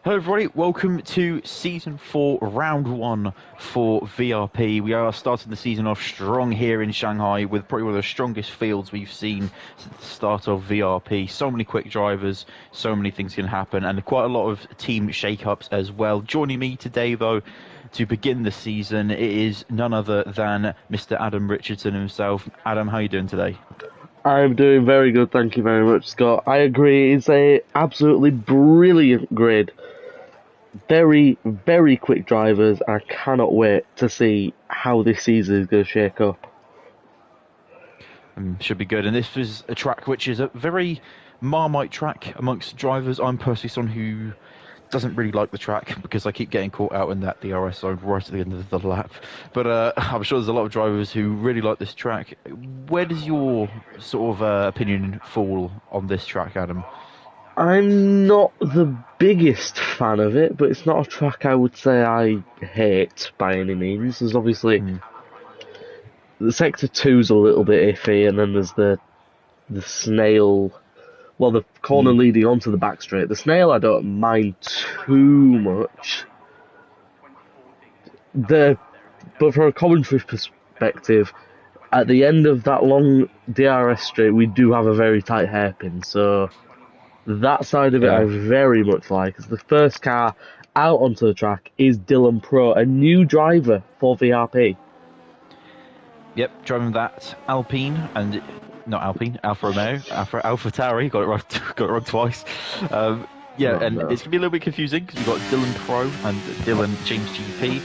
Hello everybody, welcome to Season 4, Round 1 for VRP. We are starting the season off strong here in Shanghai with probably one of the strongest fields we've seen since the start of VRP. So many quick drivers, so many things can happen, and quite a lot of team shake-ups as well. Joining me today though, to begin the season, it is none other than Mr. Adam Richardson himself. Adam, how are you doing today? I'm doing very good, thank you very much, Scott. I agree, it's a absolutely brilliant grid. Very, very quick drivers. I cannot wait to see how this season is going to shake up. Should be good. And this is a track which is a very Marmite track amongst drivers. I'm personally someone who doesn't really like the track because I keep getting caught out in that DRS zone right at the end of the lap. But I'm sure there's a lot of drivers who really like this track. Where does your sort of opinion fall on this track, Adam? I'm not the biggest fan of it, but it's not a track I would say I hate by any means. There's obviously the Sector 2's a little bit iffy, and then there's the snail. Well, the corner leading onto the back straight. The snail I don't mind too much. But from a commentary perspective, at the end of that long DRS straight, we do have a very tight hairpin, so that side of it I very much like. As the first car out onto the track is Dylan Pro, a new driver for VRP. Yep, driving that Alpine and not Alpine, Alfa Romeo, Alpha Tauri. Got it wrong twice. It's gonna be a little bit confusing because we've got Dylan Pro and Dylan James GP,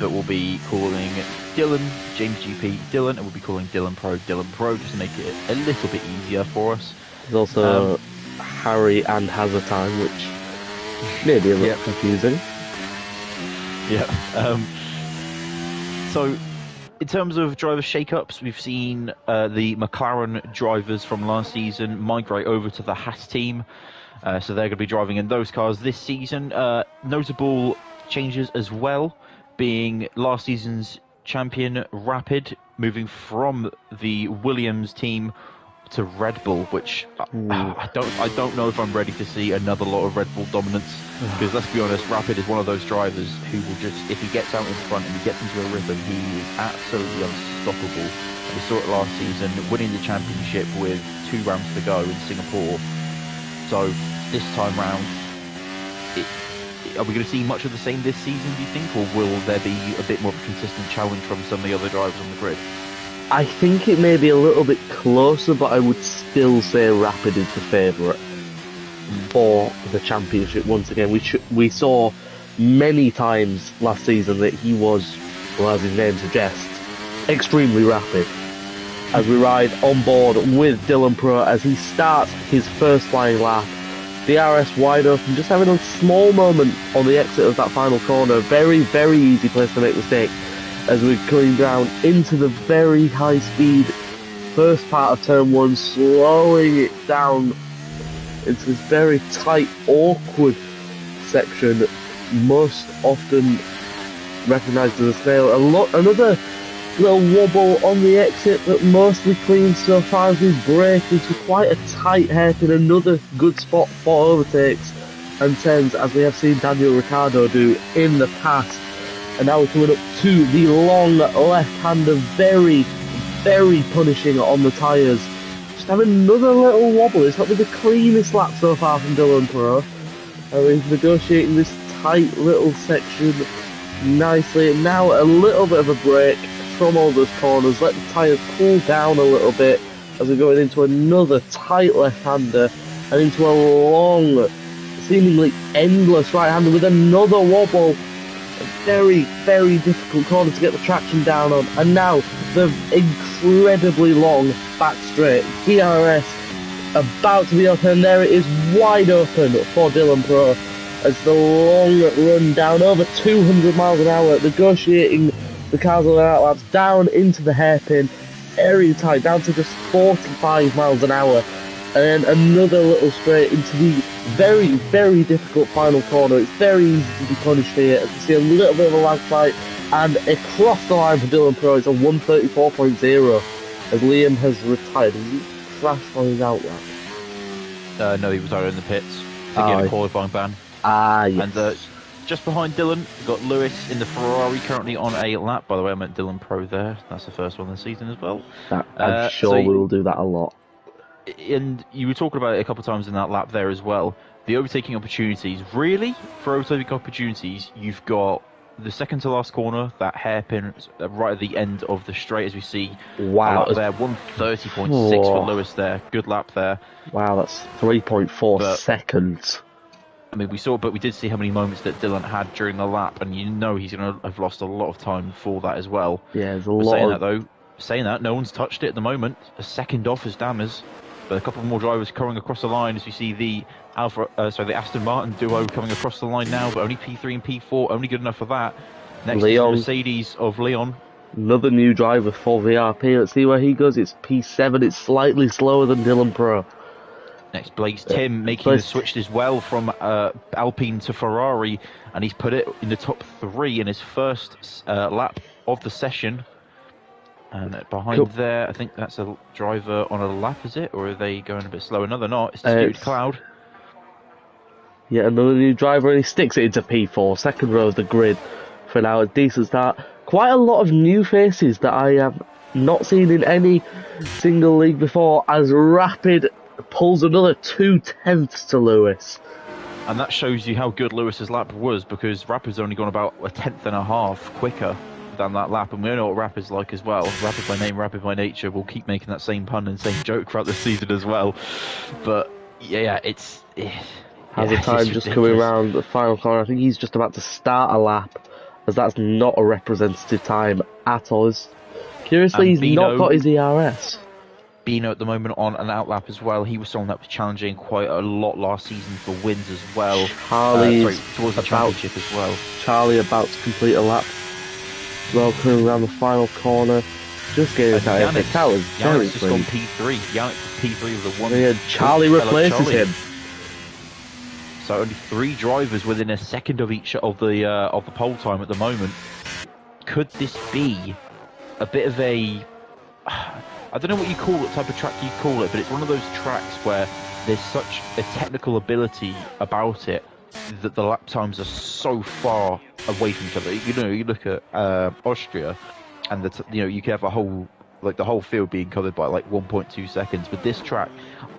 but we'll be calling Dylan James GP Dylan, and we'll be calling Dylan Pro just to make it a little bit easier for us. There's also Harry and Hazard which may be a little confusing. Yeah. So, in terms of driver shake-ups, we've seen the McLaren drivers from last season migrate over to the Haas team. So they're going to be driving in those cars this season. Notable changes as well, being last season's champion Rapid moving from the Williams team to Red Bull, which I don't know if I'm ready to see another lot of Red Bull dominance, because let's be honest, Rapid is one of those drivers who will just, if he gets out in front and he gets into a rhythm, he is absolutely unstoppable. And we saw it last season, winning the championship with 2 rounds to go in Singapore. So this time round, are we going to see much of the same this season, do you think, or will there be a bit more of a consistent challenge from some of the other drivers on the grid? I think it may be a little bit closer, but I would still say Rapid is the favourite for the championship once again. We saw many times last season that he was, well, as his name suggests, extremely rapid. As we ride on board with Dylan Pro as he starts his first flying lap, DRS wide open, just having a small moment on the exit of that final corner. Very, very easy place to make mistakes as we're coming down into the very high speed first part of turn 1, slowing it down into this very tight, awkward section, most often recognised as a snail. Another little wobble on the exit, but mostly clean so far as we break into quite a tight hairpin. Another good spot for overtakes and turns, as we have seen Daniel Ricciardo do in the past. And now we're coming up to the long left-hander, very, very punishing on the tyres. Just having another little wobble. It's not been the cleanest lap so far from Dylan Pro. And he's negotiating this tight little section nicely. And now a little bit of a break from all those corners. Let the tyres cool down a little bit as we're going into another tight left-hander and into a long, seemingly endless right-hander with another wobble. A very, very difficult corner to get the traction down on. And now the incredibly long back straight. DRS about to be open. There it is, wide open for Dylan Pro as the long run down over 200 miles an hour, negotiating the cars on the outlaps down into the hairpin. Very tight, down to just 45 miles an hour. And then another little straight into the very, very difficult final corner. It's very easy to be punished here. As you see a little bit of a lag fight, and across the line for Dylan Pro, it's a 134.0 as Liam has retired. Has he crashed on his outlap? No, he was out in the pits. I think he had a qualifying ban. Ah, yes. And just behind Dylan, we've got Lewis in the Ferrari currently on a lap. By the way, I meant Dylan Pro there. That's the first one this season as well. I'm sure we will do that a lot. And you were talking about it a couple of times in that lap there as well. The overtaking opportunities. Really, for overtaking opportunities, you've got the second to last corner, that hairpin right at the end of the straight, as we see. Wow. There, 130.6 for Lewis there. Good lap there. Wow, that's 3.4 seconds. I mean, we did see how many moments that Dylan had during the lap, and you know he's going to have lost a lot of time for that as well. Yeah, there's a lot. Saying that, no one's touched it at the moment. A second off as Dammers, but a couple more drivers coming across the line as we see the Aston Martin duo coming across the line now, but only P3 and P4, only good enough for that. Next Leon, is the Mercedes of Leon. Another new driver for VRP. Let's see where he goes. It's P7. It's slightly slower than Dylan Pro. Next, Blaze Tim making the switch as well from Alpine to Ferrari, and he's put it in the top 3 in his first lap of the session. And behind there, I think that's a driver on a lap, is it? Or are they going a bit slower? No, they're not. It's Disputed Cloud. Yeah, another new driver, and he sticks it into P4. Second row of the grid for now. A decent start. Quite a lot of new faces that I have not seen in any single league before, as Rapid pulls another 2/10 to Lewis. And that shows you how good Lewis's lap was, because Rapid's only gone about a 1/10.5 quicker than that lap, and we know what Rapid's like as well. Rapid by name, Rapid by nature. We'll keep making that same pun and same joke throughout the season as well. But yeah, it's Has the time just coming around the final corner. I think he's just about to start a lap, as that's not a representative time at all. Curiously, he's not got his ERS. Bino at the moment on an outlap as well. He was someone that was challenging quite a lot last season for wins as well. Towards the championship as well. Charlie about to complete a lap. Well, coming around the final corner, just getting that was very just gone P3. Yannick P3 with a one. Yeah, Charlie replaces him. So only 3 drivers within a second of each of the pole time at the moment. Could this be a bit of a? I don't know what you call it, type of track you call it, but it's one of those tracks where there's such a technical ability about it that the lap times are so far away from each other. You know, you look at Austria, and you can have the whole field being covered by like 1.2 seconds. But this track,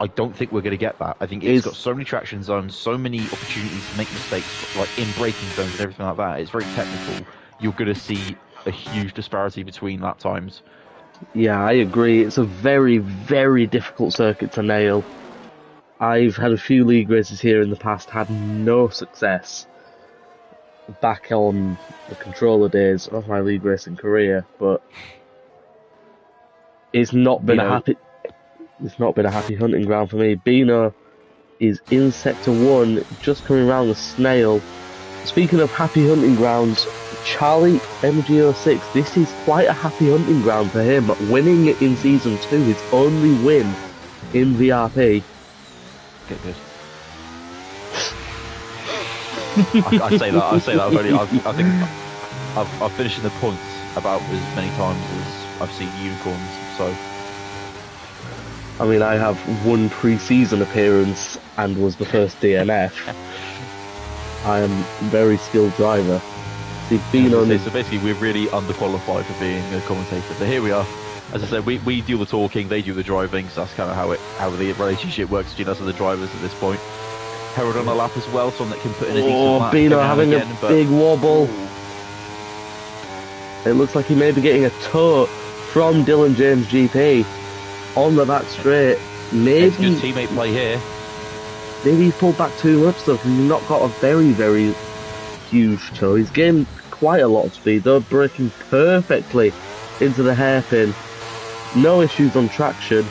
I don't think we're going to get that. I think it's got so many traction zones, so many opportunities to make mistakes, like in braking zones and everything like that. It's very technical. You're going to see a huge disparity between lap times. Yeah, I agree. It's a very, very difficult circuit to nail. I've had a few league races here in the past, had no success back on the controller days of my league racing career, but it's not been a happy hunting ground for me. Bino is in sector 1, just coming around the snail. Speaking of happy hunting grounds, Charlie MG06, this is quite a happy hunting ground for him. Winning it in Season 2, his only win in VRP. Get good. I say that. I think I've finished in the points about as many times as I've seen unicorns. So, I mean, I have one pre-season appearance and was the first DNF. I am a very skilled driver. So basically, we're really underqualified for being a commentator. But here we are. As I said, we do the talking, they do the driving. So that's kind of how the relationship works between us and the drivers at this point. Herald on a lap as well, someone that can put in a decent lap. Bino having a big wobble. It looks like he may be getting a tow from Dylan James GP on the back straight. Maybe good teammate play here. Maybe he's pulled back too much, though. He's not got a very, very huge toe. He's gained quite a lot of speed, though, braking perfectly into the hairpin. No issues on traction.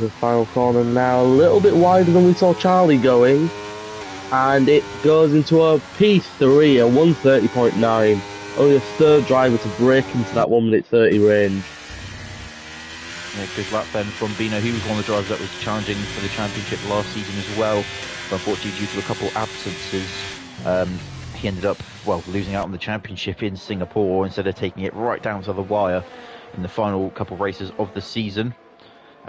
The final corner now, a little bit wider than we saw Charlie going. And it goes into a P3, a 130.9. Only a third driver to break into that 1:30 range. Yeah, good lap then from Bino. He was one of the drivers that was challenging for the championship last season as well. But unfortunately, due to a couple absences, he ended up, losing out on the championship in Singapore instead of taking it right down to the wire in the final couple races of the season.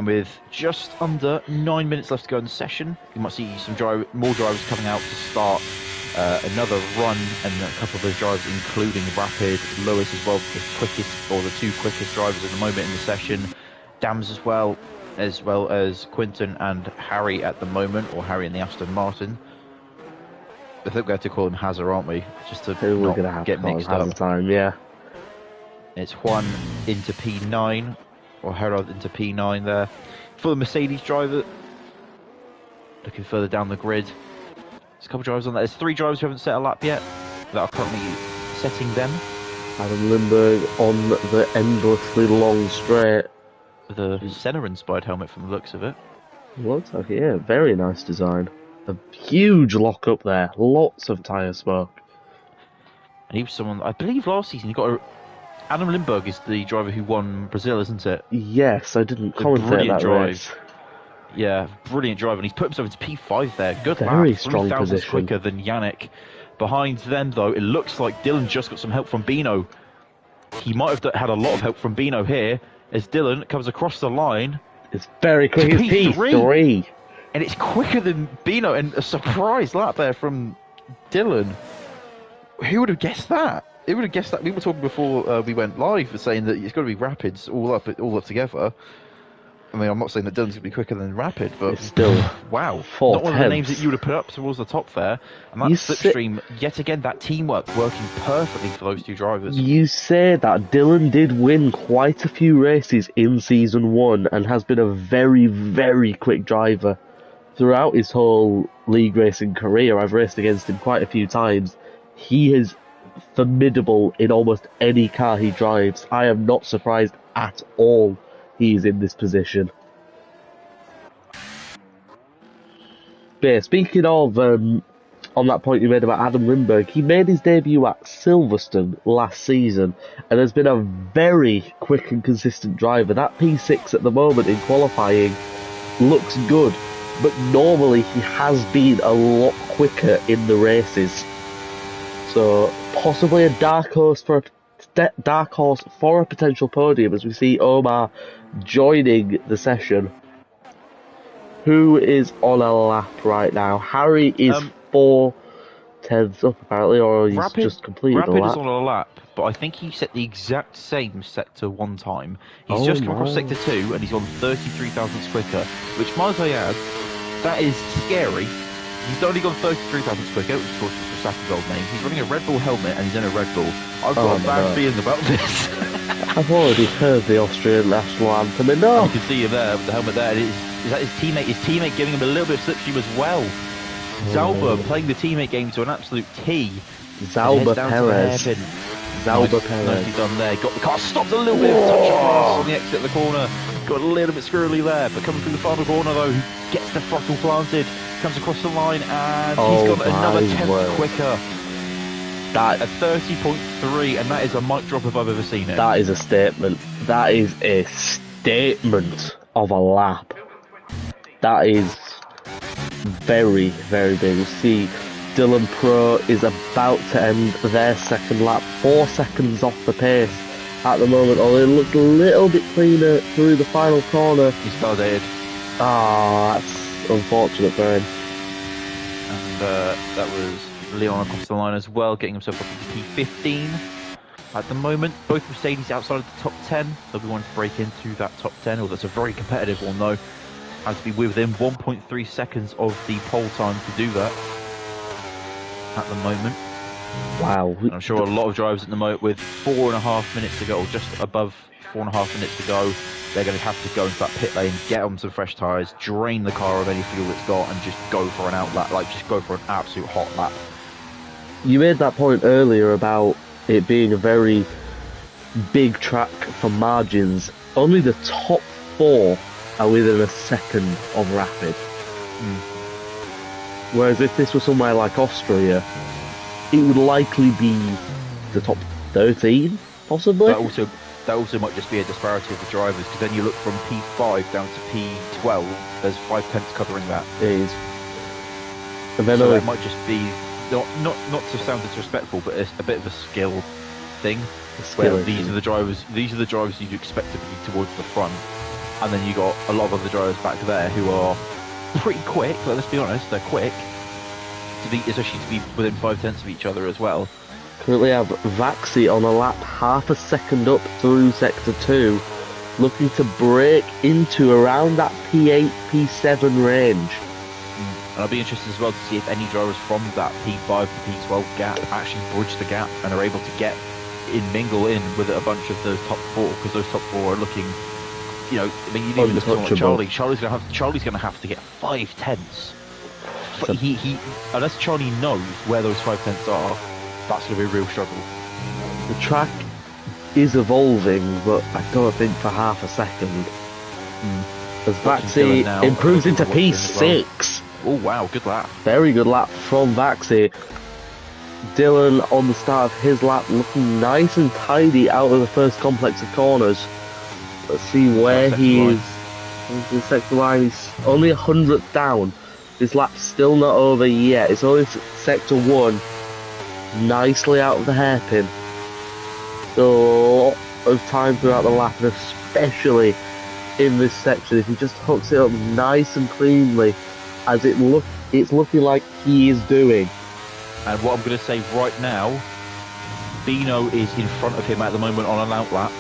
And with just under 9 minutes left to go in the session, you might see some more drivers coming out to start another run, and a couple of those drivers, including Rapid, Lewis as well, the quickest or the two quickest drivers at the moment in the session. Dams as well as Quinton and Harry at the moment, or Harry and the Aston Martin. I think we have to call him Hazard, aren't we? Just to Who we're not gonna have get to call mixed him up. time, yeah. It's Juan into P9, or Herod into P9 there. For the Mercedes driver, looking further down the grid, there's a couple of drivers on there. There's 3 drivers who haven't set a lap yet that are currently setting them. Adam Lindbergh on the endlessly long straight. With a Senna-inspired helmet from the looks of it. Looks like it, yeah. Very nice design. A huge lock up there. Lots of tyre smoke. And he was someone, I believe last season he got a... Adam Lindbergh is the driver who won Brazil, isn't it? Yes, I didn't commentate that race. Yeah, brilliant drive, and he's put himself into P5 there. Good Very lap, strong 3,000 position. quicker than Yannick. Behind them, though, it looks like Dylan just got some help from Bino. He might have had a lot of help from Bino here, as Dylan comes across the line. It's very quick. It's P3. And it's quicker than Bino, and a surprise lap there from Dylan. Who would have guessed that? Who would have guessed that? We were talking before we went live, saying that it's got to be Rapids all up together. I mean, I'm not saying that Dylan's going to be quicker than Rapid, but it's still wow, 4 not one of the names that you would have put up towards the top there. And that slipstream, yet again, that teamwork working perfectly for those two drivers. You say that Dylan did win quite a few races in Season 1 and has been a very, very quick driver. Throughout his whole league racing career, I've raced against him quite a few times. He is formidable in almost any car he drives. I am not surprised at all he's in this position. But yeah, speaking of, on that point you made about Adam Lindbergh, he made his debut at Silverstone last season and has been a very quick and consistent driver. That P6 at the moment in qualifying looks good, but normally he has been a lot quicker in the races. So possibly a dark horse for a potential podium, as we see Omar joining the session. Who is on a lap right now? Harry is 4 tenths up apparently, or he's just completed a lap. Rapid is on a lap, but I think he set the exact same sector one time. He's just come across sector 2 and he's gone 33 thousandths quicker, which, might I add, that is scary. He's only gone 33 thousandths quicker, which of course is Verstappen's old name. He's running a Red Bull helmet and he's in a Red Bull. I've got a bad feeling about this. I've already heard the Austrian national anthem enough. You can see him there with the helmet there. Is that his teammate? His teammate giving him a little bit of slipstream as well. Zauber playing the teammate game to an absolute T. Zauber Perez. Zauber Perez. Nicely done there. Got the car stopped a little bit of touch of grass on the exit of the corner. Got a little bit squirrely there, but coming through the final corner though, he gets the throttle planted, comes across the line, and he's got another 10th quicker. That at 30.3, and that is a mic drop if I've ever seen it. That is a statement. That is a statement of a lap. That is very, very big. We see Dylan Pro is about to end their second lap, 4 seconds off the pace at the moment, although it looks a little bit cleaner through the final corner. He's validated. Ah, that's unfortunate for him. And that was Leon across the line as well, getting himself up into P15 at the moment. Both Mercedes outside of the top 10. They'll be wanting to break into that top 10, although that's a very competitive one though. Has to be within 1.3 seconds of the pole time to do that at the moment. Wow. And I'm sure a lot of drivers at the moment with 4.5 minutes to go, or just above 4.5 minutes to go, they're going to have to go into that pit lane, get on some fresh tyres, drain the car of any fuel it's got, and just go for an out lap, like just go for an absolute hot lap. You made that point earlier about it being a very big track for margins. Only the top 4 are within a second of Rapid. Whereas if this was somewhere like Austria, it would likely be the top 13, possibly. That also might just be a disparity of the drivers, because then you look from P5 down to P12, there's 5 tenths covering that. It is. And then so that might just be, not to sound disrespectful, but it's a bit of a skill thing. These are the drivers you'd expect to be towards the front. and then you got a lot of other drivers back there who are pretty quick. But let's be honest, they're quick. Especially to be within 5/10 of each other as well. Currently have Vaxi on a lap half a second up through Sector 2, looking to break into around that P8, P7 range. And I'll be interested as well to see if any drivers from that P5 to P12 gap actually bridge the gap and are able to mingle in with a bunch of those top four, because those top four are looking, you know, I mean, you didn't even look at someone like Charlie. Charlie's gonna have to get 5/10. But he unless Charlie knows where those 5/10 are, that's gonna be a real struggle. The track is evolving, but I don't think for half a second. As Vaxi improves into P6. Oh wow, good lap. Very good lap from Vaxi. Dylan on the start of his lap looking nice and tidy out of the first complex of corners. Let's see where he is. Into the sector line, he's only 100th down. This lap's still not over yet. It's only sector 1. Nicely out of the hairpin. Still a lot of time throughout the lap, and especially in this section. If he just hooks it up nice and cleanly, as it's looking like he is doing. And what I'm going to say right now, Bino is in front of him at the moment on an outlap.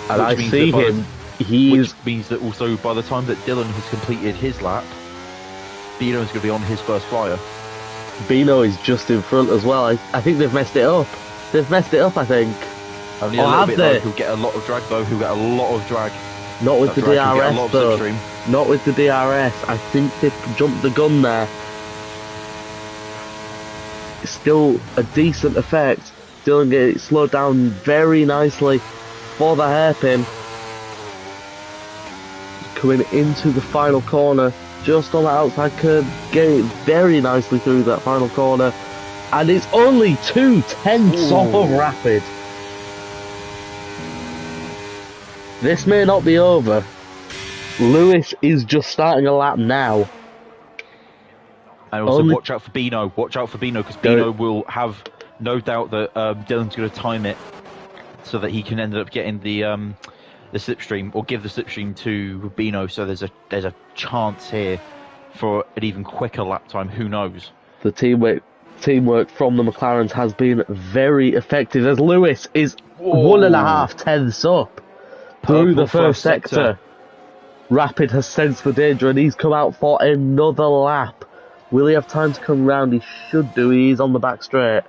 And I see him. Which means that also by the time that Dylan has completed his lap, Bino is going to be on his first flyer. Bino is just in front as well. I think they've messed it up. They've messed it up, I think. Only a little bit though. He'll get a lot of drag though. He'll get a lot of drag. Not with the DRS though. Not with the DRS. I think they've jumped the gun there. It's still a decent effect. Dylan getting it slowed down very nicely for the hairpin. Coming into the final corner, just on the outside curve, getting it very nicely through that final corner. And it's only 2/10 off of Rapid. This may not be over. Lewis is just starting a lap now. And also watch out for Bino. Watch out for Bino, because Bino will have no doubt that Dylan's going to time it so that he can end up getting the slipstream, or give the slipstream to Bino. So there's a chance here for an even quicker lap time. Who knows? The teamwork from the McLarens has been very effective, as Lewis is 1.5 tenths up through the first sector. Rapid has sensed the danger and he's come out for another lap. Will he have time to come round? He should do. He's on the back straight.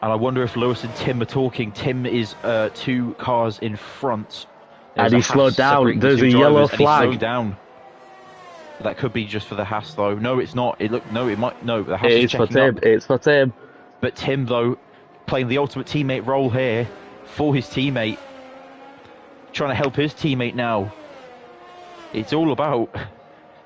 And I wonder if Lewis and Tim are talking. Tim is 2 cars in front. And he slowed down. There's a yellow flag. He slowed down. That could be just for the Haas though. No, it's not. The Haas is for Tim. It's for Tim. But Tim though, playing the ultimate teammate role here for his teammate, trying to help his teammate now. It's all about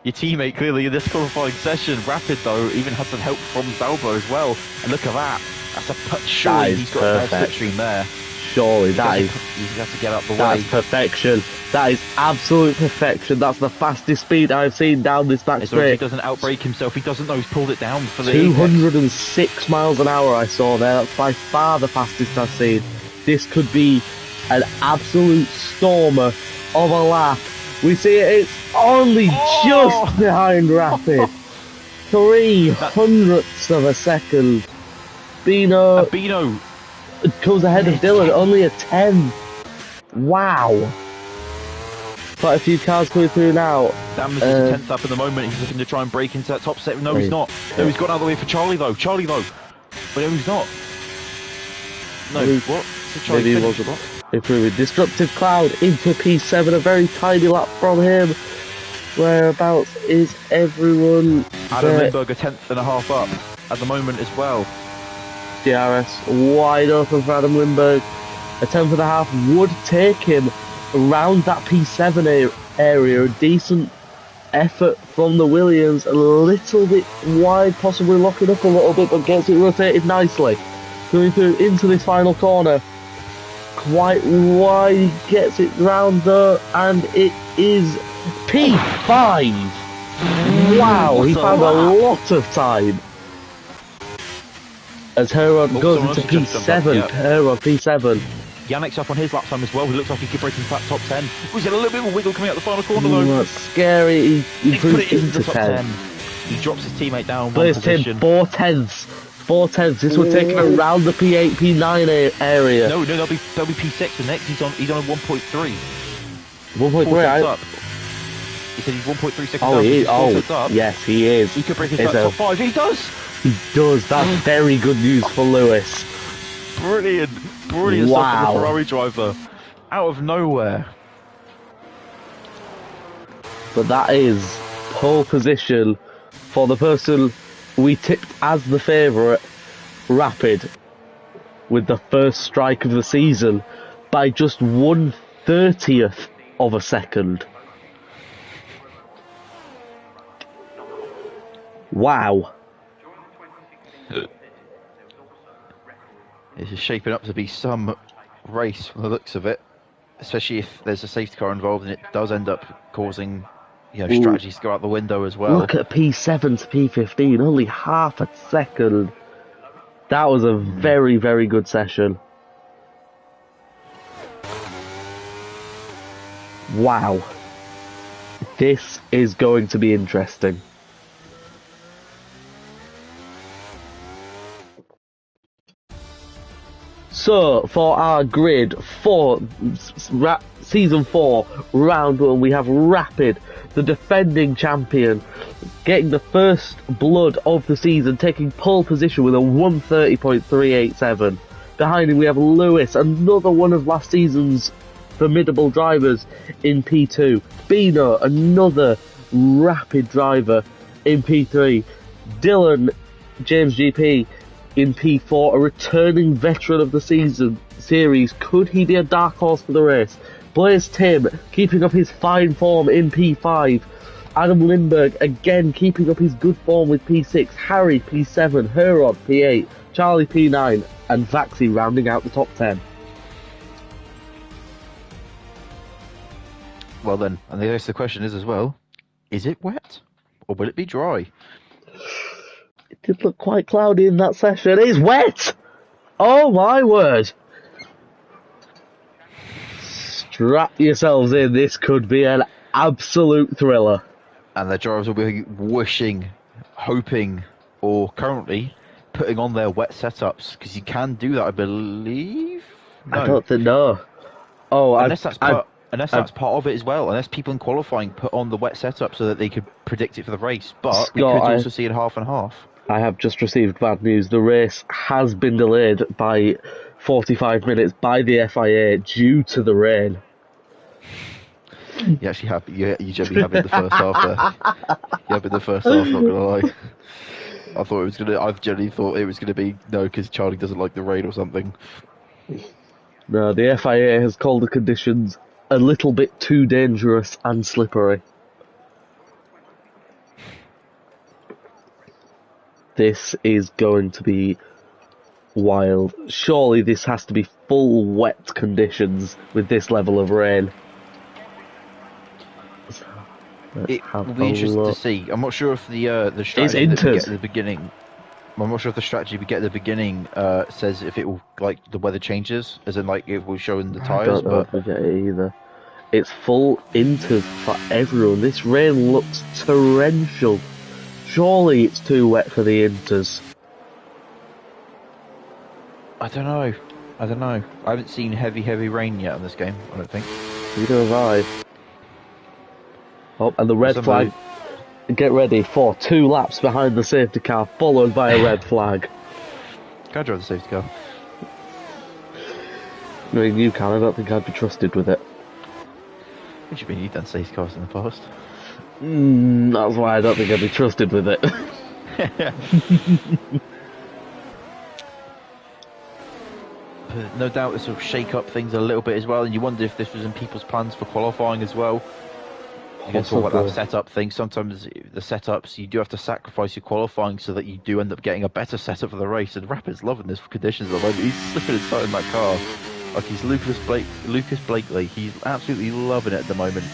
your teammate clearly in this qualifying session. Rapid though even had some help from Zalbo as well. And look at that. That's a put. Surely he's got a slipstream there. Surely He has to get up the way. That's perfection. That is absolute perfection. That's the fastest speed I've seen down this back straight. He doesn't outbrake himself. He doesn't know he's pulled it down for the 206 miles an hour I saw there. That's by far the fastest I've seen. This could be an absolute stormer of a lap. We see it's only just behind Rapid. 300ths of a second. Bino comes ahead of Dylan, only a 10. Wow. Quite a few cars coming through now. Damn, is a 10th up at the moment. He's looking to try and break into that top set. No, he's not. No, he's gone out of the way for Charlie though. But no, he's not. No, what? So maybe he wasn't. Improving. Disruptive Cloud into P7. A very tiny lap from him. Whereabouts is everyone? Adam Lindberg, a 10th and a half up at the moment as well. DRS wide open for Adam Lindberg. A 10th and a half would take him around that P7 area. A decent effort from the Williams. A little bit wide, possibly locking up a little bit, but gets it rotated nicely. Going through into this final corner. Quite wide, gets it round though, and it is P5. Wow, he found a lot of time. As Herod goes into P7, Herod P7. Yannick's up on his lap time as well. He looks like he could break into that top 10. He's got a little bit of a wiggle coming out the final corner though. That's scary. He He's put it into into the top 10. He drops his teammate down But one it's position. 4/10. 4/10. This will take him around the P8, P9 area. No, that'll be P6 for next. He's on a 1.3. 1.3. Up. He said he's 1.3 seconds Oh, down. he is. He's 4 Oh, seconds up. yes, he is. He could break into that top 5. He does. He does. That's very good news for Lewis. Brilliant stuff Wow. from the Ferrari driver. Out of nowhere. But that is pole position for the person we tipped as the favourite, Rapid, with the first strike of the season by just 1/30th of a second. Wow. This is shaping up to be some race from the looks of it, especially if there's a safety car involved and it does end up causing, strategies to go out the window as well. Look at P7 to P15, only half a second. That was a very, very good session. Wow. This is going to be interesting. So, for our grid for Season 4, Round 1, we have Rapid, the defending champion, getting the first blood of the season, taking pole position with a 1:30.387. Behind him we have Lewis, another one of last season's formidable drivers in P2. Bino, another Rapid driver in P3. Dylan, James GP, in P4, a returning veteran of the series. Could he be a dark horse for the race? Blaze Tim, keeping up his fine form in P5. Adam Lindberg, again keeping up his good form with P6. Harry, P7. Herod, P8. Charlie, P9. And Vaxi rounding out the top 10. Well then, and I guess the question is as well, is it wet? Or will it be dry? It did look quite cloudy in that session. It's wet! Oh my word! Strap yourselves in, this could be an absolute thriller. And the drivers will be wishing, hoping, or currently putting on their wet setups, because you can do that, I believe? No. I don't think, no. Oh, unless that's part of it as well. Unless people in qualifying put on the wet setup so that they could predict it for the race. But we could also see it half and half. I have just received bad news. The race has been delayed by 45 minutes by the FIA due to the rain. You actually have. You generally have in the first half there. You have in the first half. Not gonna lie. I've generally thought it was gonna be no, because Charlie doesn't like the rain or something. No, the FIA has called the conditions a little bit too dangerous and slippery. This is going to be wild. Surely this has to be full wet conditions with this level of rain. It will be interesting to see. I'm not sure if the strategy that we get at the beginning. I'm not sure if the strategy we get at the beginning says if it will, like, the weather changes, as in, like, it will show in the tyres. I don't know if we get it either. It's full inters for everyone. This rain looks torrential. Surely it's too wet for the inters. I don't know. I haven't seen heavy rain yet in this game, I don't think. Neither have I. Oh, and the red flag. Get ready for 2 laps behind the safety car, followed by a red flag. Can I drive the safety car? I mean, you can. I don't think I'd be trusted with it. What do you mean you've done safety cars in the past? That's why I don't think I'd be trusted with it. But no doubt this will shake up things a little bit as well, and you wonder if this was in people's plans for qualifying as well. You can talk about that setup thing. Sometimes the setups, you do have to sacrifice your qualifying so that you do end up getting a better setup for the race. And Rapid's loving this for conditions at the moment. He's slipping inside in that car like he's Lucas Blakely. He's absolutely loving it at the moment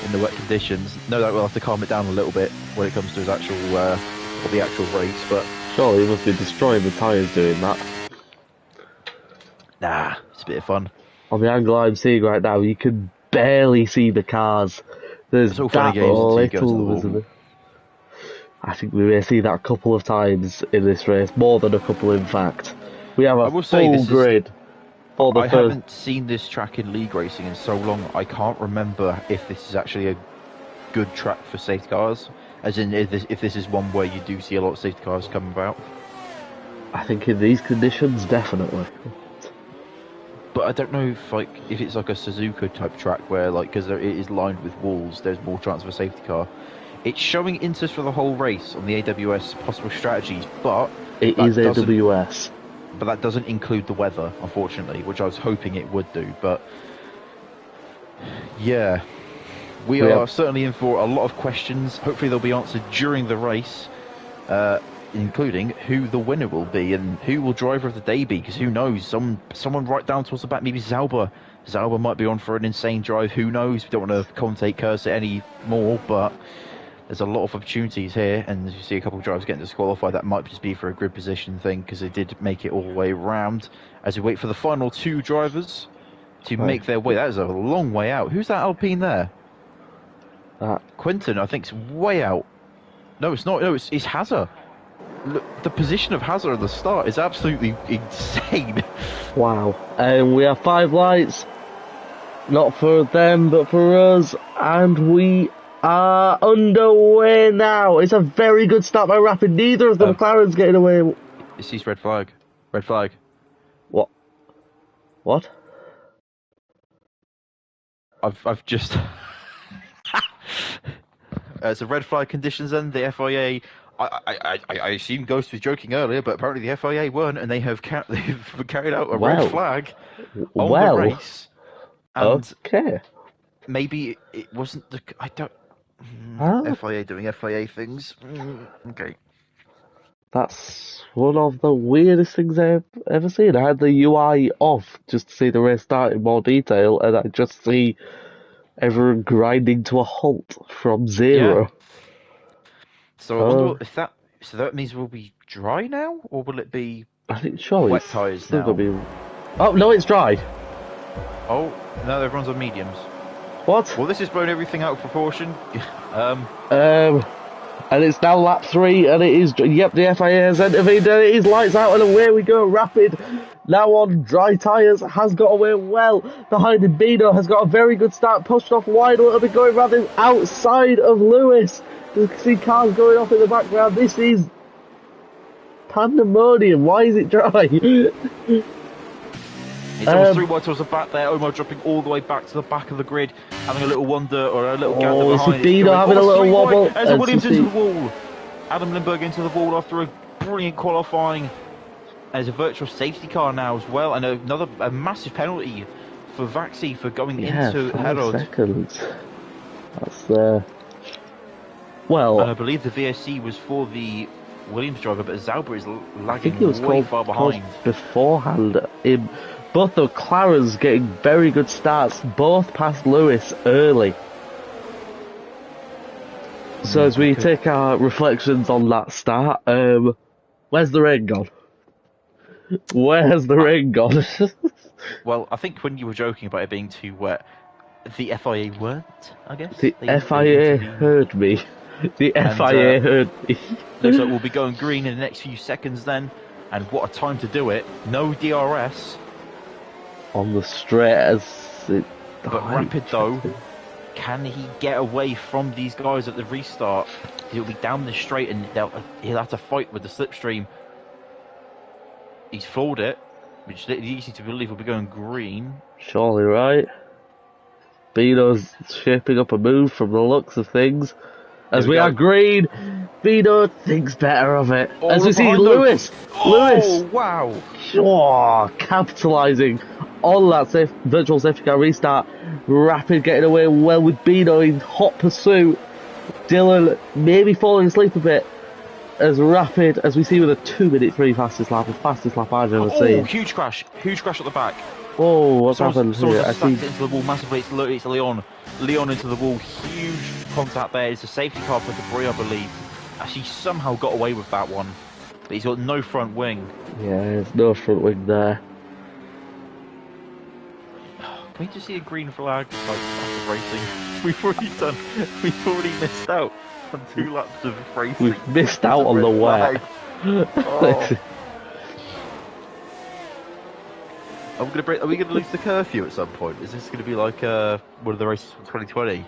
in the wet conditions. No doubt we'll have to calm it down a little bit when it comes to his actual the actual race. But surely he must be destroying the tyres doing that. Nah, it's a bit of fun. on the angle I'm seeing right now, you can barely see the cars. There's It's all fun and that games until you go to the little wall. visibility. I think we may see that a couple of times in this race, more than a couple in fact. We have I a will say full this is- grid for the I first. haven't seen this track in league racing in so long. I can't remember if this is actually a good track for safety cars, as in if this is one where you do see a lot of safety cars coming about. I think in these conditions, definitely. But I don't know if it's like a Suzuka type track where because it is lined with walls, there's more chance of a safety car. It's showing interest for the whole race on the AWS possible strategies, but It is AWS. But that doesn't include the weather, unfortunately, which I was hoping it would do. But yeah, we are certainly in for a lot of questions. Hopefully they'll be answered during the race, including who the winner will be and who will driver of the day be, because who knows, someone right down towards the back, maybe Zauber might be on for an insane drive, who knows. We don't want to commentate curse it any more, but there's a lot of opportunities here, and you see a couple of drivers getting disqualified. That might just be for a grid position thing, because they did make it all the way around. As we wait for the final two drivers to make their way, that is a long way out. Who's that Alpine there? Quinton, I think, is way out. No, it's not. No, it's Hazard. Look, the position of Hazard at the start is absolutely insane. Wow. And we have 5 lights. Not for them, but for us. And we are underway now. It's a very good start by Rapid. Neither of the McLaren's getting away. It's his red flag. Red flag. What? What? I've just... so red flag conditions then, the FIA... I assume Ghost was joking earlier, but apparently the FIA weren't, and they've carried out a red flag on the race. And okay. Maybe it wasn't the... I don't... FIA doing FIA things. Okay. That's one of the weirdest things I've ever seen. I had the UI off just to see the race start in more detail, and I just see everyone grinding to a halt from 0. Yeah. So I wonder if that... So that means we'll be dry now? Or will it be I think surely wet tyres now? Oh, no, it's dry. Oh, no, everyone's on mediums. What? Well, this has blown everything out of proportion. And it's now lap 3, and it is, yep, the FIA has intervened, and it is lights out, and away we go. Rapid, now on dry tyres, has got away well. Behind him, Bino has got a very good start, pushed off wide a little bit, going rather outside of Lewis. You can see cars going off in the background. This is pandemonium. Why is it dry? It's almost 3 wide towards the back there. Omar dropping all the way back to the back of the grid, having a little wander or a little gander behind. Bino having a little wobble. As Williams into the wall. Adam Lindbergh into the wall after a brilliant qualifying. There's a virtual safety car now as well, and a massive penalty for Vaxi for going into 5 Herod. seconds. That's well. And I believe the VSC was for the Williams driver, but Zauber is lagging way far behind. Beforehand, both the McLarens getting very good starts, both past Lewis early. So as we take our reflections on that start, where's the rain gone? Where's the rain gone? Well, I think when you were joking about it being too wet, the FIA weren't, I guess? The FIA heard me. The FIA heard me. Looks like we'll be going green in the next few seconds then, and what a time to do it. No DRS. On the straight as it... But Rapid though, can he get away from these guys at the restart? He'll be down the straight and he'll have to fight with the slipstream. He's floored it, which is easy to believe will be going green. Surely, right? Bino's shaping up a move from the looks of things. As we are green, Bino thinks better of it. Oh, as we see Lewis! Oh, wow! Oh, capitalising on that virtual safety car restart. Rapid getting away well with Bino in hot pursuit. Dylan maybe falling asleep a bit. As Rapid, as we see with a 2:03 fastest lap, the fastest lap I've ever seen. Oh, huge crash at the back. Oh, what's happened here? I see into the wall massively. It's Leon. Leon into the wall. Huge contact there. It's a safety car for debris, I believe. Actually, somehow got away with that one. But he's got no front wing. Yeah, there's no front wing there. Can we just see a green flag like after racing? We've already missed out on 2 laps of racing. We've missed out on the wet. Oh. Are we gonna lose the curfew at some point? Is this gonna be like one of the races from 2020, where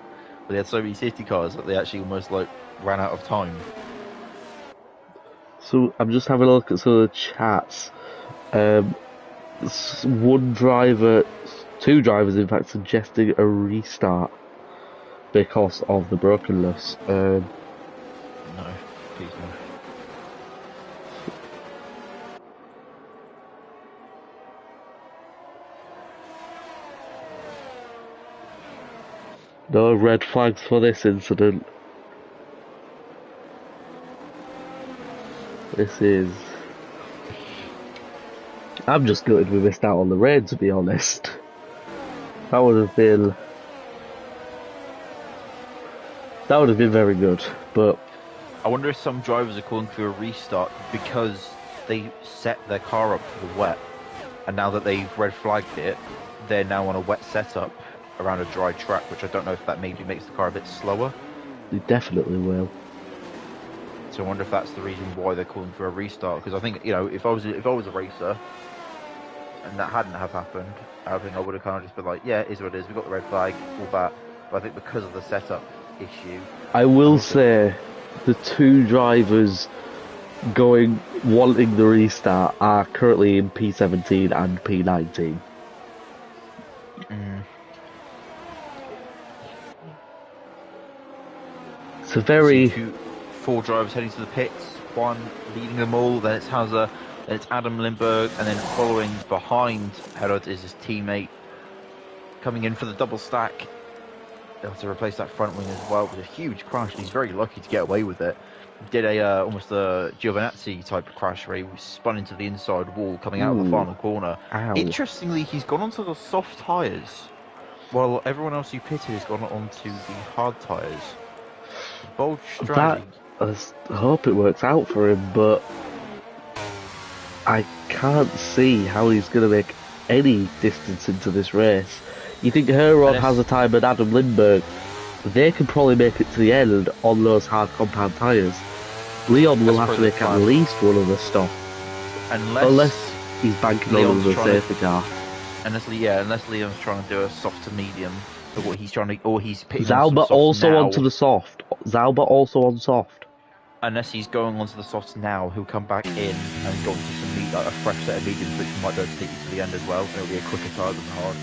they had so many safety cars that they actually almost like ran out of time? So I'm just having a look at some of the chats. One driver, 2 drivers in fact, suggesting a restart because of the brokenness. No, please no. No red flags for this incident. This is... I'm just gutted we missed out on the rain, to be honest. That would have been very good, but... I wonder if some drivers are calling for a restart because they set their car up for the wet, and now that they've red flagged it, they're now on a wet setup around a dry track, which I don't know if that maybe makes the car a bit slower. They definitely will. So I wonder if that's the reason why they're calling for a restart. Because I think, you know, if I was a racer and that hadn't have happened, I think I would have kind of just been like, yeah, it is what it is. We got the red flag, all that. But I think because of the setup issue, I will say the 2 drivers wanting the restart are currently in P17 and P19. It's a very... 4 drivers heading to the pits, 1 leading them all, then it's Hazard, then it's Adam Lindbergh, and then following behind Herod is his teammate coming in for the double stack. They'll have to replace that front wing as well. It was a huge crash, and he's very lucky to get away with it. He did almost a Giovinazzi type of crash where he spun into the inside wall coming out of the final corner. Ow. Interestingly, he's gone onto the soft tyres, while everyone else who pitted has gone onto the hard tyres. Bold strategy. I hope it works out for him, but I can't see how he's going to make any distance into this race. You think Herod has a time and Adam Lindbergh, they can probably make it to the end on those hard compound tyres. Leon will have to make at least one of the stop. Unless he's banking on the safety car. Unless Leon's trying to do a soft to medium. What he's trying to, or he's pitting Zalba also onto the soft. Zalba also on soft. Unless he's going onto the softs now, he'll come back in and go into some a fresh set of mediums, which might be able to take you to the end as well. So it'll be a quicker tyre than hard.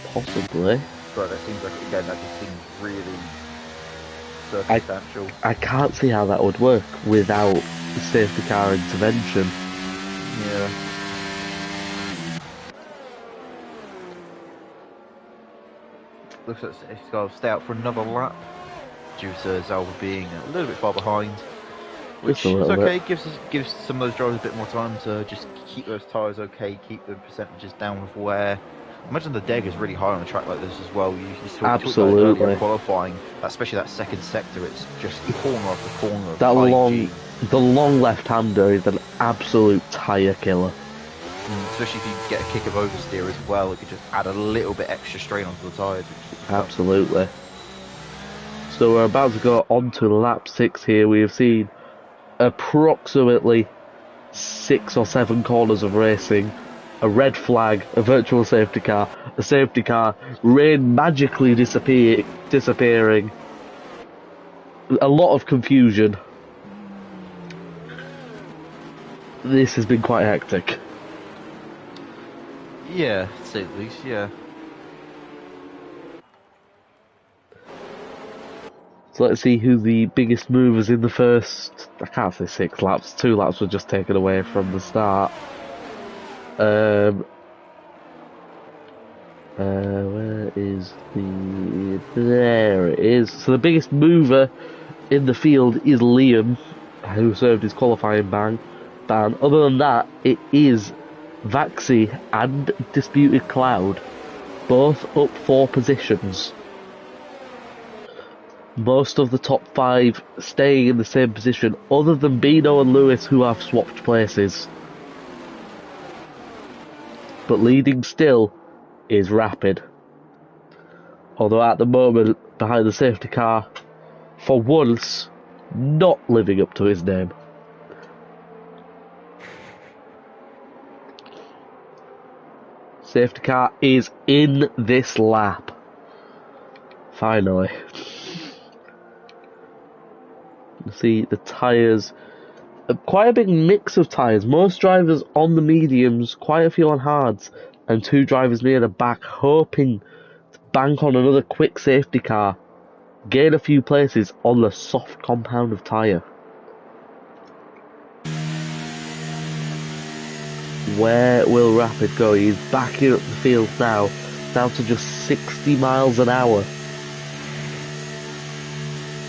Possibly. But it seems like, again, that just seems really circumstantial. I can't see how that would work without safety car intervention. Yeah. Looks like he's got to stay out for another lap due to Zalba being a little bit far behind, which is okay. Gives some of those drivers a bit more time to just keep those tyres okay, keep the percentages down of wear. Imagine the deg is really high on a track like this as well. You absolutely earlier qualifying, especially that second sector. It's just corner after corner. The long left-hander is an absolute tyre killer. Especially if you get a kick of oversteer as well, it could just add a little bit extra strain onto the tyres. Absolutely. So we're about to go on to lap 6 here. We have seen approximately 6 or 7 corners of racing, a red flag, a virtual safety car, a safety car, rain magically disappearing, a lot of confusion. This has been quite hectic. Yeah, to say the least, yeah. So let's see who the biggest movers in the first, I can't say 6 laps, 2 laps were just taken away from the start. Where is there it is. So the biggest mover in the field is Liam, who served his qualifying ban. Other than that, it is Vaxi and Disputed Cloud, both up 4 positions. Most of the top 5 staying in the same position, other than Bino and Lewis, who have swapped places. But leading still is Rapid. Although at the moment, behind the safety car, for once, not living up to his name. Safety car is in this lap. Finally. You see the tyres, quite a big mix of tyres. Most drivers on the mediums, quite a few on hards, and 2 drivers near the back hoping to bank on another quick safety car, gain a few places on the soft compound of tyre. Where will Rapid go? He's backing up the field now, down to just 60 miles an hour.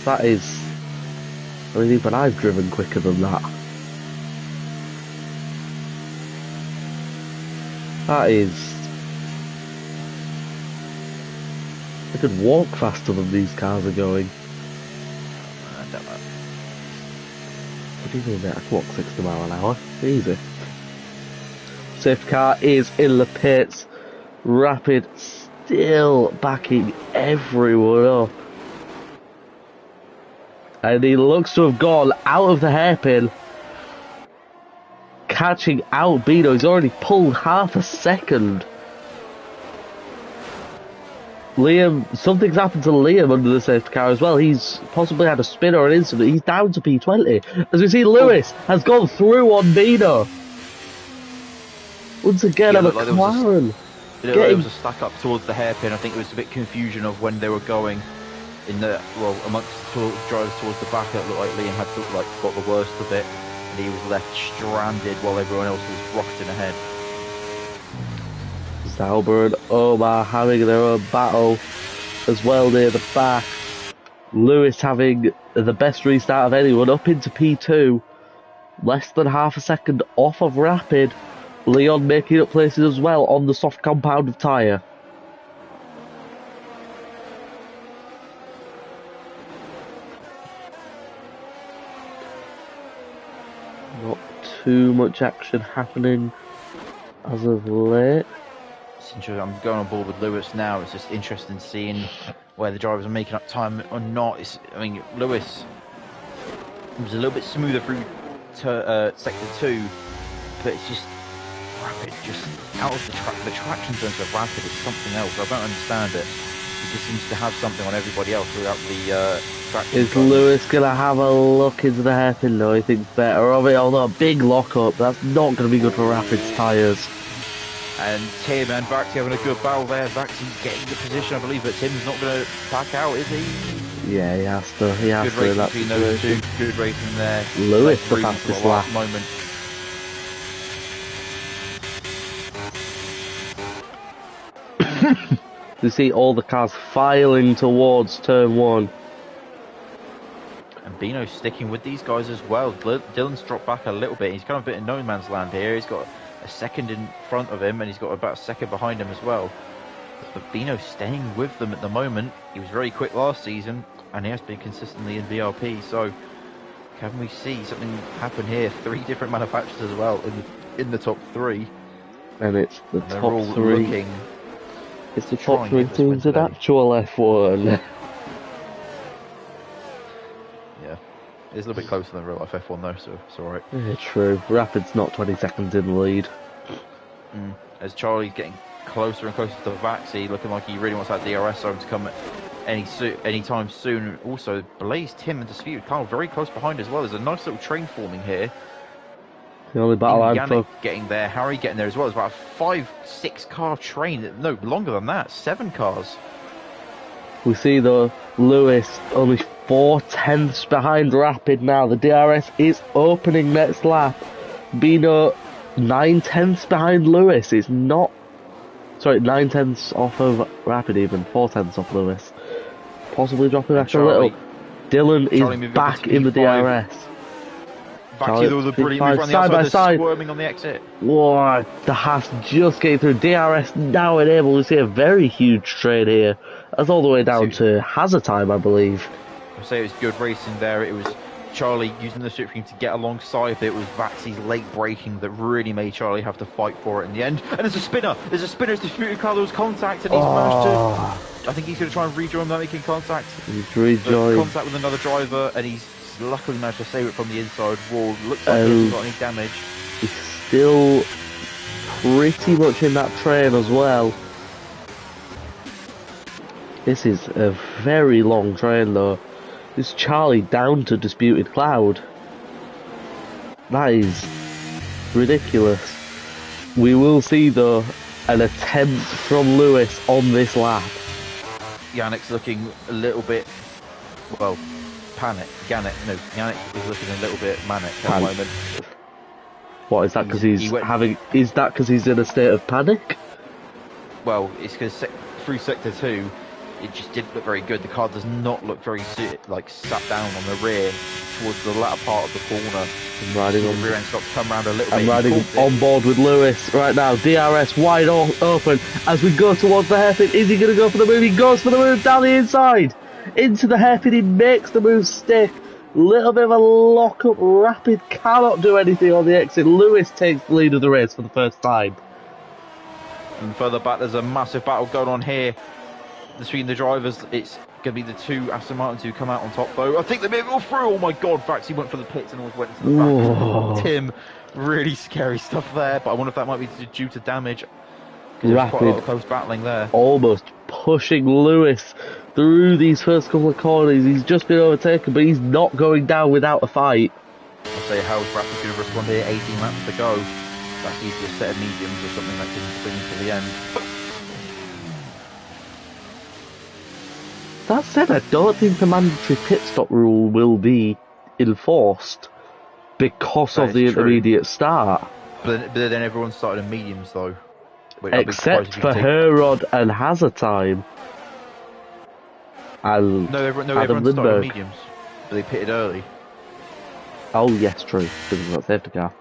That is... I mean, even I've driven quicker than that. That is... I could walk faster than these cars are going. I don't know. What do you mean, mate? I can walk 60 miles an hour. Easy. Safety car is in the pits. Rapid still backing everyone up. And he looks to have gone out of the hairpin. Catching out Bino. He's already pulled half a second. Liam, something's happened to Liam under the safety car as well. He's possibly had a spin or an incident. He's down to P20. As we see, Lewis has gone through on Bino. Once again, Yeah, a looked like McLaren. There was a stack up towards the hairpin. I think it was a bit confusion of when they were going in the, well, amongst the drivers towards the back. It looked like Liam had sort of like got the worst of it, and he was left stranded while everyone else was rocketing ahead. Sauber and Omar having their own battle as well near the back. Lewis having the best restart of anyone, up into P2. Less than half a second off of Rapid. Leon making up places as well on the soft compound of tyre. Not too much action happening as of late. It's interesting. I'm going on board with Lewis now. It's just interesting seeing where the drivers are making up time or not. I mean, Lewis was a little bit smoother through sector 2, but it's just Rapid, just out of the track. The traction terms of Rapid is something else. I don't understand it. He just seems to have something on everybody else without the traction. Is Lewis going to have a look into the hairpin? No, he thinks better of it. Although a big lock-up, that's not going to be good for Rapid's tyres. And Tim and Vaxi having a good battle there. Vaxi getting the position, I believe, but Tim's not going to back out, is he? Yeah, he has to. He has good to. Racing between those two. Good racing there. Lewis the fastest lap. Moment. You see all the cars filing towards turn 1. And Bino's sticking with these guys as well. Dylan's dropped back a little bit. He's kind of a bit in no man's land here. He's got a second in front of him, and he's got about a second behind him as well. But Bino's staying with them at the moment. He was very quick last season, and he has been consistently in VRP. So, can we see something happen here? 3 different manufacturers as well in the top 3. And it's the and top 3. Looking, it's the top 3 teams in actual F1. Yeah, it's a little bit closer than real life F1 though, so it's alright. Yeah, true. Rapid's not 20 seconds in the lead. As Charlie's getting closer and closer to Vaxi, looking like he really wants that DRS zone to come any time soon. Also, Blaze, Tim and Dispute Carl very close behind as well. There's a nice little train forming here. The only battle I'm for... getting there, Harry getting there as well. It's about a 5-6 car train. No, longer than that. 7 cars. We see though, Lewis only 4/10 behind Rapid now. The DRS is opening next lap. Bino 9/10 behind Lewis. It's not... Sorry, 9/10 off of Rapid even. 4/10 off Lewis. Possibly dropping back a little. Dylan is back in the DRS. Vaxi, there was a brilliant move on the outside, squirming on the exit. Whoa, the Haas just getting through. DRS now enabled to see a very huge trade here. That's all the way down to hazard time, I believe. I say it was good racing there. It was Charlie using the slipstream to get alongside. It was Vaxi's late braking that really made Charlie have to fight for it in the end. And there's a spinner. There's a spinner. It's disputed Carlos contact, and he's managed to. I think he's going to try and rejoin without making contact. He's rejoined. Contact with another driver, and he's luckily managed to save it from the inside wall. Looks like he hasn't got any damage. He's still pretty much in that train as well. This is a very long train though. This Charlie down to Disputed Cloud. That is ridiculous. We will see though an attempt from Lewis on this lap. Yannick's looking a little bit, well, panic. Yannick is looking a little bit manic at the moment. What is that? Because Is that because he's in a state of panic? Well, it's because through sector 2, it just didn't look very good. The car does not look very sat down on the rear towards the latter part of the corner. I'm riding on the rear end stops come around a little bit. I'm riding on board with Lewis right now. DRS wide open as we go towards the hairpin. Is he going to go for the move? He goes for the move down the inside into the hairpin. He makes the move stick. Little bit of a lock-up. Rapid cannot do anything on the exit. Lewis takes the lead of the race for the first time. And further back, there's a massive battle going on here between the drivers. It's going to be the two Aston Martins who come out on top, though. I think they may go through. Oh my God, Vaxi went for the pits and almost went into the back. Whoa. Tim, really scary stuff there, but I wonder if that might be due to damage. There's quite a lot of close battling there. Almost pushing Lewis through these first couple of corners. He's just been overtaken, but he's not going down without a fight. I'll say how's Rapid going to respond here? 18 laps to go. That's easily a set of mediums or something that can bring to the end. That said, I don't think the mandatory pit stop rule will be enforced because of the intermediate start. But then everyone started in mediums though. Except for Herod and Hazard Time. And no, everyone started in mediums, but they pitted early. Oh yes, true, because of that safety car.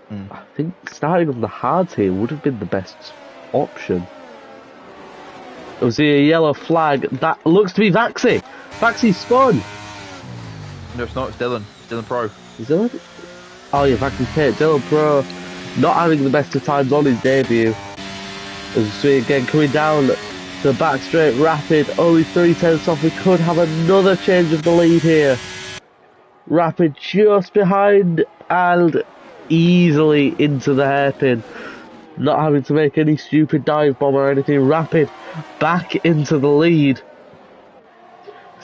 I think starting on the hards here would have been the best option. Was there a yellow flag? That looks to be Vaxi. Vaxi spun. No, it's not. It's Dylan. It's Dylan Pro. Is Dylan? Oh yeah, Vaxi's pit. Dylan Pro not having the best of times on his debut. As we see again coming down the back straight, Rapid only 3/10 off. We could have another change of the lead here. Rapid just behind and easily into the hairpin. Not having to make any stupid dive bomb or anything. Rapid back into the lead.